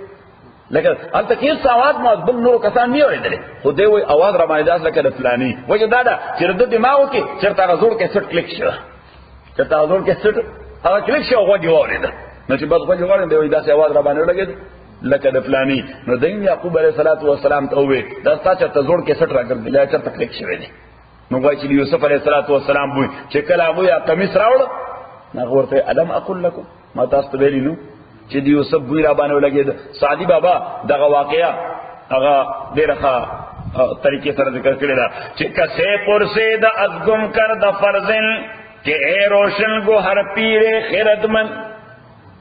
لکه هلته کې هېڅ اواز بل نورو کسان نه اورېدلی، خو دی وایي اواز را باندې داسې لکه د فلاني. وجه دا ده چې د ده دماغو کې چېرته هغه زوړ کیسټ کلیک شوه، چېرته هغه زوړ کیسټ هغه کلیک شوه، غوږ یې واورېده، نو چې بس غوږ یې واورېده، دی وایي داسې اواز را باندې ولګېد لکه د فلاني. نو دی یعقوب علیه السلام ته وویل دا ستا چېرته زوړ کیسټ راګرځېدلی یا چېرته کلیک شوی دی. نو وایي چې د یوسف علیه السلام بوی چې کله هغوی قمیص راوړه، هغه ورته الم اقل لکم، ما تاسو ته ویلي نو چې د یوسف بوی را باندې ولګېد. سعدي بابا دغه واقعه هغه ډېره ښه طریقې سره ذکر کړې ده چې کسے پرسید از گم کرد فرزن کہ اے روشن گوہر پیر خیرتمند.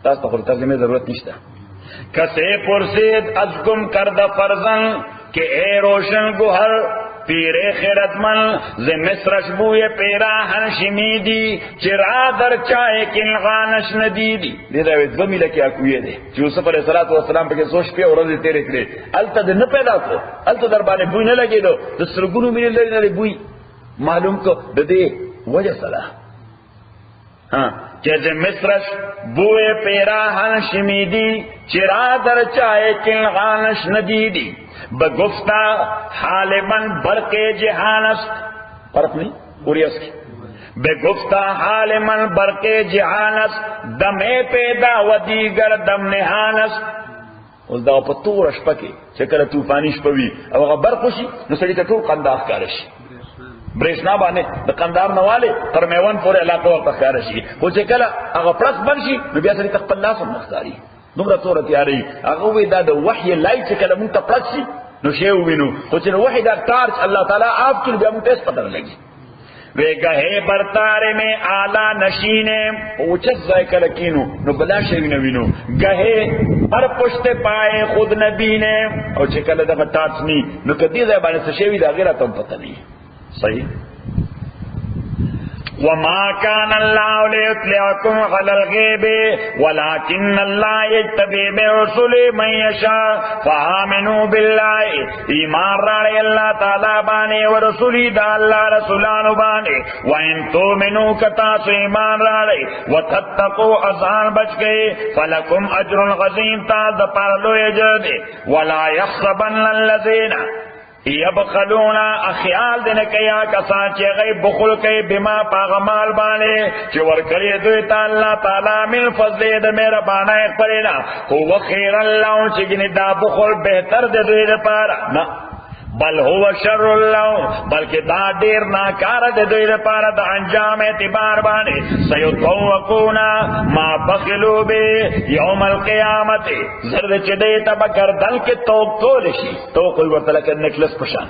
تاسو ته خو ترجمې ضرورت نشته. کسے پرسید از گم کرد فرزن کہ اے روشن گوہر پیر خیرتمند ز مصرش بوی پیراہن شمیدی چرا در چائے کلغانش ندیدی. دې دا وې 2 میله کې اکوې دی چې یوسف علیه السلام پکې څو شپې ورځې تېرې کړې، هلته د نه پیدا کړو، هلته در باندې بوی نه لګېدو، د سلګونو میلې لرې لرې بوی معلوم کړ. د دې وجه سره کہ ز مصرش بوی پیراہن شمیدی چرا در چائے کلغانش ندیدی بگفتہ حال من برق جہانست، فرق نہیں پوری اس کی، بگفتہ حال من برق جہانست دم پیدا و دیگر دم نہانست. اوس دا په تور شپه کې چې کله طوفاني شپه وي او هغه برق وشي نو سړي ته ټول قنداق ښکاره شي، برېښنا باندې د قندار نه والې تر میوند پورې علاقه ورته ښکاره شي. خو چې کله هغه پړق بند شي نو بیا سړي ته خپل لاس هم نه ښکاري، دومره توره تیارې. هغه وایي دا د وحي لایټ چې کله مونږ ته پړق شي نو شی ووینو، خو چې د وحي دا ټارچ الله تعالی آف کړي بیا مونږ ته هېڅ پته نه لګي. وی گہے برتارے میں اعلیٰ نشینے اوچت ځای کله کینو نو بلا شی نه وینو، گہے هر پشت پائے خود نبینے، او چې کله دغه ټارچ نی نو کدی ځای باندې څه شی وي دا غیره ته پته نه. صحیح. وما كان الله ليطلعكم على الغيب ولكن الله يجتبي من رسله من يشاء فآمنوا بالله. ایمان راړی الله تعالی باندې او رسول دا الله رسولانو باندې. وان تؤمنوا کتا سو ایمان راړی وتتقوا ازان بچ گئے فلکم اجر عظیم تا د پر لوی اجر دی. ولا يحسبن الذين یبخلونا اخیال دن کیا کسان چی غی بخل کئی بما پاغمال بانے چی ورکلی دوی تا اللہ تعالی من فضلی دا میرا بانا اقبرینا هو خیر اللہ چی گنی دا بخل بہتر دے دوی دا پارا نا بل هو شر اللہ بلکہ دا دیر ناکار دے دوی دا پارا دا انجام اعتبار بانے سیطوقونا ما بخلو بے یوم القیامت زرد چی دیتا بکر دل کے توق کولشی توق کوئی ورطلق نکلس پشان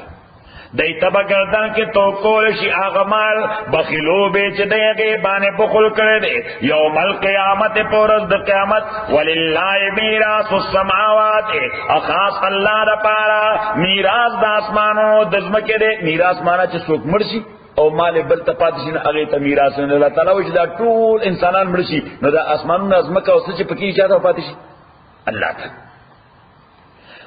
دای تبا گردن کې تو کول شي هغه مال بخیلو به چې دغه باندې بخل کړي دي یوم القیامت پورز د قیامت وللله میراث السماوات اخاص الله د پاره میراث د اسمانو د زمکه دي میراث معنا چې څوک مرشي او مال بل ته پاتې شي هغه ته میراث نه الله تعالی وجدا ټول انسانان مرشي نو د اسمانونو ازمکه او څه چې پکې چاته پاتې شي الله تعالی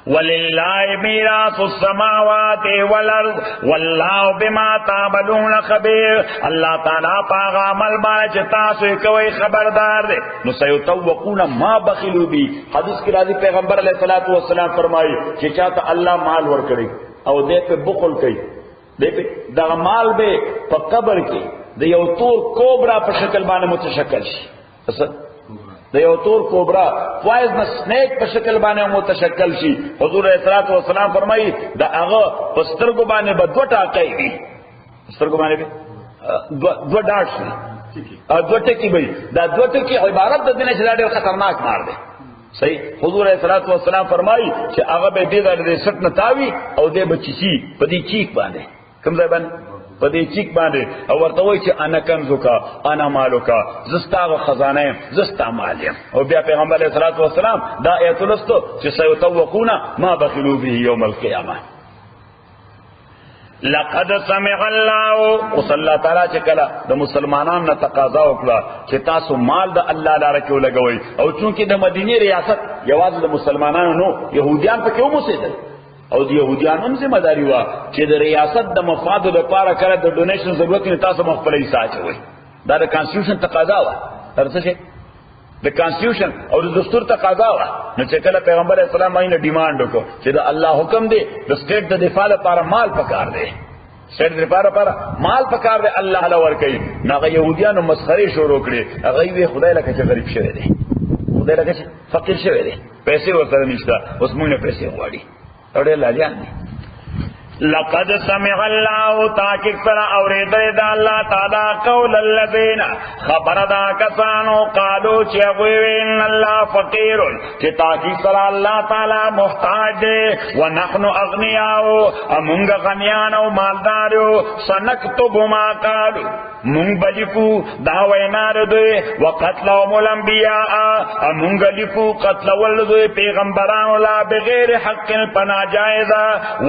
ولله میراث السماوات والارض والله بما تعملون خبير الله تعالی پاک عمل باندې تاسو کوي خبردار دی نو سيتوقون ما بخلوا بي حدیث کې راځي پیغمبر علیه الصلاۃ والسلام فرمایي چې چاته الله مال ورکړي او دې په بخل کوي دې په دا مال به په قبر کې د یو تور کوبرا په شکل باندې متشکل شي د یو تور کوبرا پوایزن سنیک په شکل باندې متشکل شي حضور اسلام والسلام فرمایي دا هغه پسترګو باندې به دوه ټاکي وي پسترګو باندې به دوه ډاټ شي او دوه ټکی به دا دوه ټکی عبارت د دې نه ډېر خطرناک مار دی صحیح حضور اسلام والسلام فرمایي چې هغه به دې د سټ نتاوي او دې بچي په دې چیک باندې کوم ځای باندې په دې چیک باندې او ورته وایي چې انا کنزوکا انا مالوکا زستا خزانه زستا مالیم او بیا پیغمبر علیه الصلاۃ والسلام دا آیت لستو چې سيتوقون ما بخلوا به یوم القیامه لقد سمع الله وصلی الله تعالی چې کله د مسلمانانو نه تقاضا وکړه چې تاسو مال د الله لپاره کې ولګوي او چونکې د مدینه ریاست یوازې د مسلمانانو نو يهوديان پکې وموسیدل او د يهوديانو هم ذمہ داری وا چې د ریاست د مفاد لپاره کړه د ډونیشن ضرورت نه تاسو مخبري ساتوي دا د کانسټیټیوشن تقاضا وا ترڅه د کانسټیټیوشن او د دستور تقاضا وا نو چې کله پیغمبر اسلام باندې ډیماند وکړو چې د الله حکم دی د سټیټ د دفاع لپاره مال پکار دی سټیټ د دفاع لپاره مال پکار دی الله له ور کوي نو يهوديانو مسخري شروع کړي هغه وی خدای لکه چې غریب شوی دی خدای لکه چې فقیر شوی دی پیسې ورته نشته اوس موږ نه پیسې غواړي اورے لالیان لقد سمع الله تاکي سره اوریدل د الله تعالی قول الذين خبردا کسانو قالو چې وین الله فقير چې تاکي سره الله تعالی محتاج دی ونحن اغنياء امونږ غنیان او مالدارو سنكتب ما قالوا مونږ بلیکو دا وینار دوی وقتلهم الانبیاء مونږ لیکو قتل ول دوی پیغمبرانو لا بغیر حق پناجایز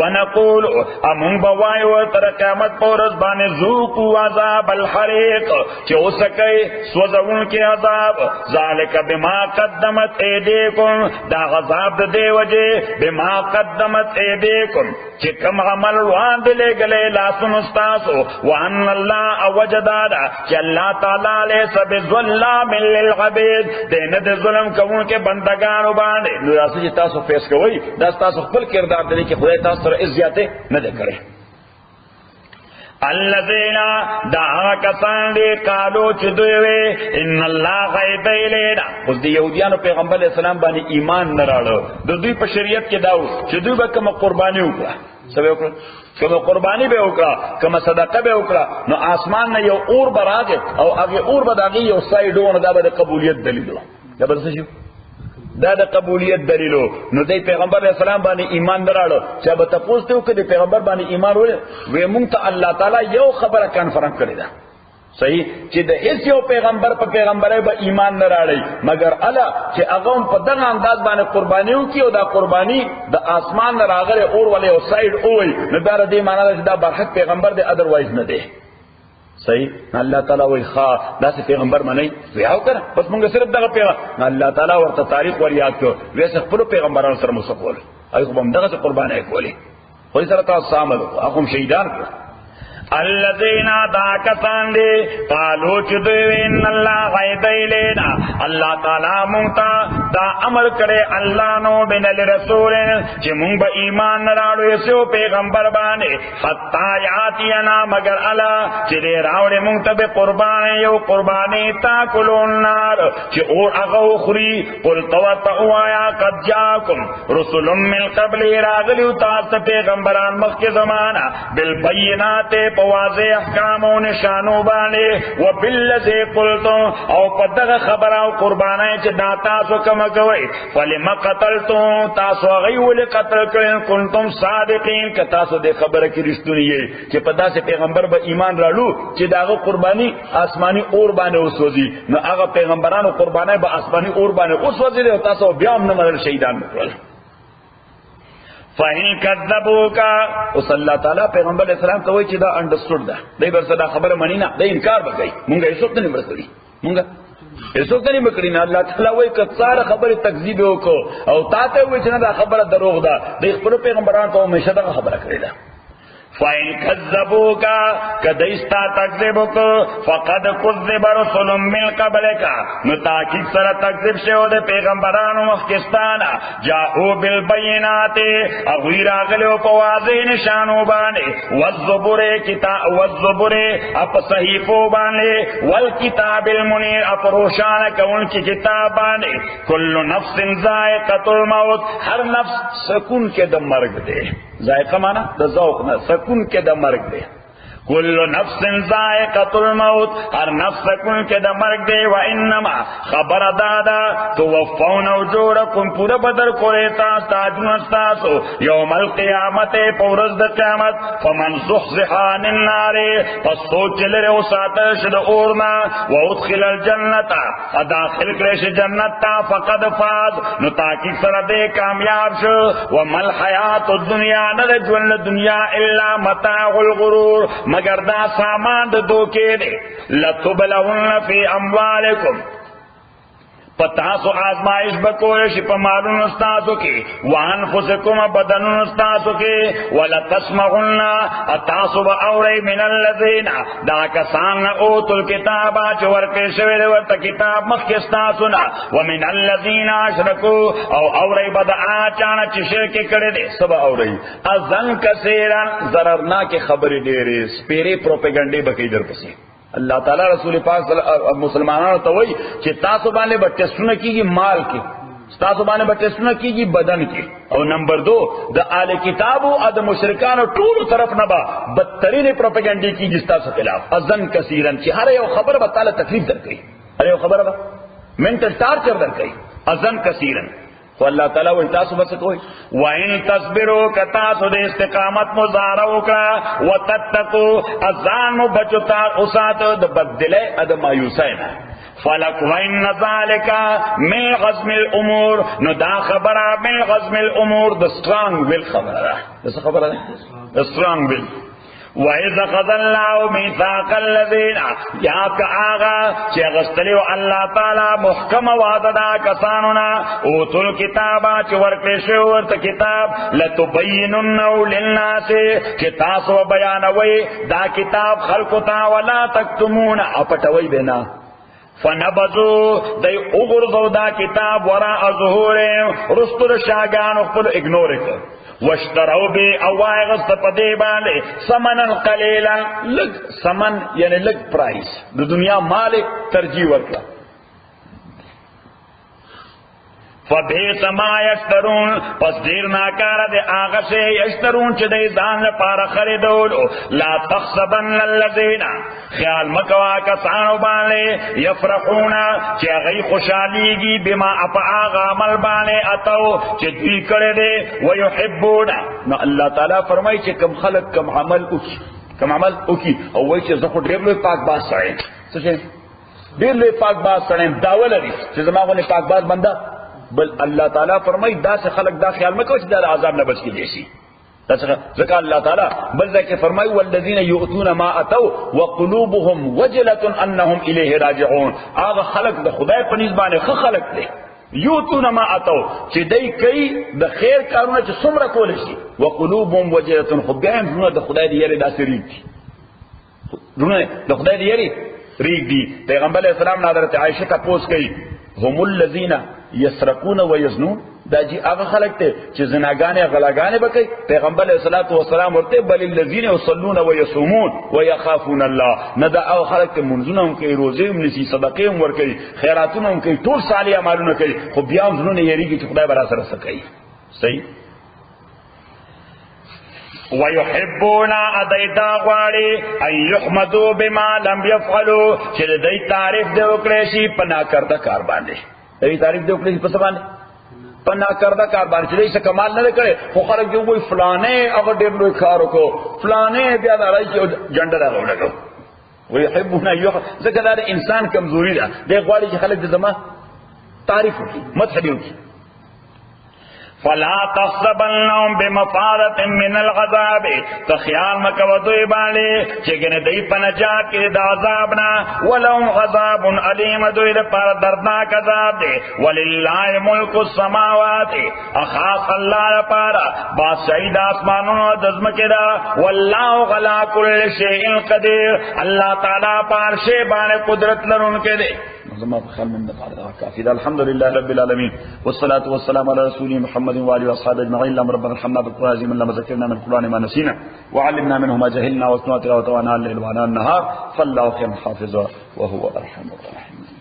ونقول مونږ بوایو تر قیامت پورز باندې ذوقوا عذاب الحریق چې اوسکه سوځون کې عذاب ذالک بما قدمت ایدیکم دا عذاب د دی وجه بما قدمت ایدیکم چې کوم عمل وړاندې لګلې لاسونو تاسو وان الله اوجد دادا کہ اللہ تعالیٰ لیس بظلام للعبید دینے دے ظلم کون کے بندگانو باندے نو راسو جی تاسو فیس کوئی داس تاسو خپل کردار دلی کہ خدای تاسو سره ازیاتے نہ دے کرے الذین دعا کسان دی قالو چدوی ان اللہ غیب ایلینا اس دی یهودیانو پیغمبر علیہ السلام بانی ایمان نراڑو دو دوی پا شریعت کے داو چدوی با کم قربانی اکڑا سبی اکڑا کم قربانی به وکړه کم صدقه به وکړه نو آسمان نه یو اور براغه او هغه اور به دغه یو سایډونه دا به قبولیت دلیل دا به څه شي دا د قبولیت دلیل نو د پیغمبر اسلام باندې ایمان دراړو چې به تاسو ته وکړي پیغمبر باندې ایمان وې مونږ ته الله تعالی یو خبره کانفرنس کړی دا صحیح چې د هیڅ یو پیغمبر په پیغمبري به ایمان نه راړي مگر الله چې هغه په دغه انداز باندې قرباني وکي او دا قرباني د اسمان نه راغله اور ولې او سایډ اوي نو دا د دې معنی ده دا برحق پیغمبر دی ادروایز نه دی صحیح الله تعالی وی ښا داسې پیغمبر منئ ویاو کنه بس موږ صرف دغه پیغمبر الله تعالی ورته تاریخ ور یاد کړو ویسه خپل پیغمبرانو سره مسقول ایغه هم دغه قرباني کولی خو سره تاسو عمل هغه شهیدان کړو الذين داكتان دي قالوا چدوی ان الله غیب الینا الله تعالی مونتا دا امر کرے اللہ نو بن الرسول چې مونږ به ایمان راړو یسو پیغمبر باندې حتا یاتینا مگر الا چې راوړې مونږ ته به قربان یو قربانی تاکلون نار چې اور هغه خوري قل توتوا یا قد جاءکم رسل من قبل راغلو تاسو پیغمبران مخکې زمانہ بالبينات واضح احکام و نشانو باندې وبالذی قلتم او پدغه خبر او قربانای چې داتا سو کوم مکوئ فلم قتلتم تاسو هغه ولې قتل کړئ کنتم صادقین که تاسو د خبره کې رښتونی یې چې په داسې پیغمبر به ایمان راړو چې داغه قربانی آسمانی اور باندې وسوځي نو هغه پیغمبرانو قربانی به آسمانی اور باندې وسوځي او تاسو بیا هم نه منل شهیدان وکړل فإن كذبوکا او صلی الله تعالی پیغمبر اسلام ته وایي چې دا انډرسټوډ ده دای بر صدا خبره منی نه د انکار وکړي مونږه هیڅ څه نه مرسته مونږه هیڅ څه نه مکړی نه الله تعالی وایي کڅار خبره تکذیب وکړو او تاسو وایي چې دا خبره دروغ ده د خپل پیغمبرانو ته همیشه دا خبره کړې ده فَإِن كَذَّبُوكَ كَدَيْسْتَا تَكْذِبُكَ فَقَدْ كُذِّبَ رُسُلٌ مِّن قَبْلِكَ نتاکید سره تکذیب شوی د پیغمبرانو مخکستانه جاءوا بالبينات اغوی راغلو په واضح نشانو باندې والزبر کتاب والزبر اپ صحیفو باندې والکتاب المنیر اپ روشان کون کی کتاب باندې کل نفس ذائقة الموت هر نفس سکون کې د مرګ دی ذائقہ مانا د ذوق نه سکون کې د مرګ دی کل نفس ذائقة الموت ہر نفس سکون کے دا مرگ دے وانما خبر دادا توفون اجورکم پورا بدر کولے تاس تاجون استاسو یوم القیامت پورز دا قیامت فمن زحزح عن النار پس سوچ لرے اساتش دا اورنا وادخل الجنت اداخل کرش جنت تا فقد فاز نو تاکی سر دے کامیاب شو ومل حیات الدنیا ند جول دنیا الا متاع الغرور مگر دا سامان د دوکے دے لتبلغن فی اموالکم پتاسو آزمائش بکولش پا مالون استاسو کی وانفسکم بدنون استاسو کی ولتسمعن اتاسو با اوری من اللذین دا کسان اوتو الكتابا چورکے شوید ورطا کتاب مخی استاسونا ومن اللذین اشرکو او اوری بدا آچانا چی شرکی کردے سب اوری ازن کسیران ضررنا کی خبری دیری سپیری پروپیگنڈی بکی در پسی اللہ تعالی رسول پاک مسلمانانو ته وایي چې تاسو باندې به ټیسټونه کیږي مال کې تاسو باندې به ټیسټونه کیږي بدن کې او نمبر 2 د آل کتابو او د مشرکانو ټول طرف نه به بدترین پروپاګاندا کیږي تاسو خلاف اذن کثیرن چې هر یو خبر به تعالی تکلیف درکړي هر یو خبره به منټل ټارچر درکړي اذن کثیرن تو اللہ تعالیٰ وہی تاسو بس کوئی وَإِن تَصْبِرُوا كَتَاسُ دے استقامت مزارو کا وَتَتَّقُوا ازان بچتا اسات د بدلے اد مایوسینا فلک وَإِنَّ ذَلِكَ مِنْ غَزْمِ الْأُمُورِ نو دا خبرہ من غزم الامور د سترانگ ویل خبرہ دا خبرہ دا سترانگ ویل وَإِذَا خَذَ اللَّهُ مِيثَاقَ الَّذِينَ یاد کا آغا چی اغسطلیو اللہ تعالی محکم وعددا کسانونا اوتل کتابا چی ورکلشو ورت کتاب لَتُبَيِّنُنَّهُ لِلنَّاسِ چی تاسو بیانوی دا کتاب خلقتا ولا تکتمون اپٹوی بینا فنبذو دی اغرزو دا کتاب وراء ظهورهم رستر شاگان اخبر اگنور کر واشترو بی اوائی غزت پدے باندے سمنن قلیلا لگ سمن یعنی لگ پرائس دو دنیا مالک ترجیح ورکلا فبیس ما یشترون پس دیر ناکارا دے آغا سے یشترون چھ دے دان پارا خریدولو لا تخصبن للذین خیال مکوا کسانو بانے یفرحونا چھ غی خوشحالیگی بما اپا آغا عمل بانے اتو چھ دوی کرے دے ویحبونا نو اللہ تعالیٰ فرمائی چھ کم خلق کم عمل اکی او وی چھ زخو دیر لوی پاک باز سڑیں سچیں دیر لوی پاک باز سڑیں داول ری چھ زماغو نے پاک باز بندہ بل اللہ تعالیٰ فرمائی دا سے خلق دا خیال میں کوئی دا عذاب نہ بچ کی دیسی ذکر اللہ تعالیٰ بل ذکر فرمائی والذین یؤتون ما اتو وقلوبهم وجلت انہم الیہ راجعون آغا خلق دا خدای پنیزبانے خلق دے یؤتون ما اتو چی دی کئی دا خیر کارونا چی سمرہ کولشی وقلوبهم وجلت خبیان رونا دا خدای دیاری دا سی ریگ دی رونا دا خدای دیاری ریگ دی پیغمبر علیہ السلام نادرت عائشہ تا پوس کئی هم الذین یسرقون و یزنون دا جی آغا خلق تے چی زناگانے غلاگانے بکئی پیغمبر علیہ السلام ورتے بل الذین یصلون و یصومون و یخافون اللہ ندا آغا خلق تے منزون ہم کئی روزے ہم نسی صدقے ہم ورکئی خیراتون ہم کئی طول سالی عمالون کئی خب بیام زنون یری کی خدای برا سر سکئی صحیح وَيُحِبُّونَ أَدَيْتَا غَوَارِ أَن يُحْمَدُوا بِمَا لَمْ يَفْعَلُوا چل دی تعریف دے اکریشی پنا کردہ کار باندے ای تعریف دې وکړي په سبانه پنا کردا کار باندې چې څه کمال نه کړي خو خلک جو وای فلانه هغه ډېر لوی کار وکړو فلانه بیا دا راځي چې جنډه راغلو ويحبون ايها ځکه دا انسان کمزوري ده د غواړي چې خلک د زما تعریف وکړي مدح دې وکړي فلا تحسبنهم بمفارة من العذاب تخيال مکو دوی باندې چې ګنه دای په نجات کې د عذاب نه ولهم عذاب الیم دوی لپاره دردناک عذاب دی ولله ملک السماوات اخاص الله لپاره بادشاہی د اسمانونو د ځمکې دا والله علی کل شیء قدیر الله تعالی پر شی باندې قدرت لرونکی دی زما په خیال من دغه کافی ده الحمد لله رب العالمین والصلاه والسلام على رسول محمد وعلى واصحابه اجمعين اللهم ربنا ارحمنا بالقران العظيم اللهم ذكرنا من القران ما نسينا وعلمنا منه ما جهلنا واسمعنا وتوانا الليل وعناء النهار فالله خير حافظا وهو ارحم الراحمين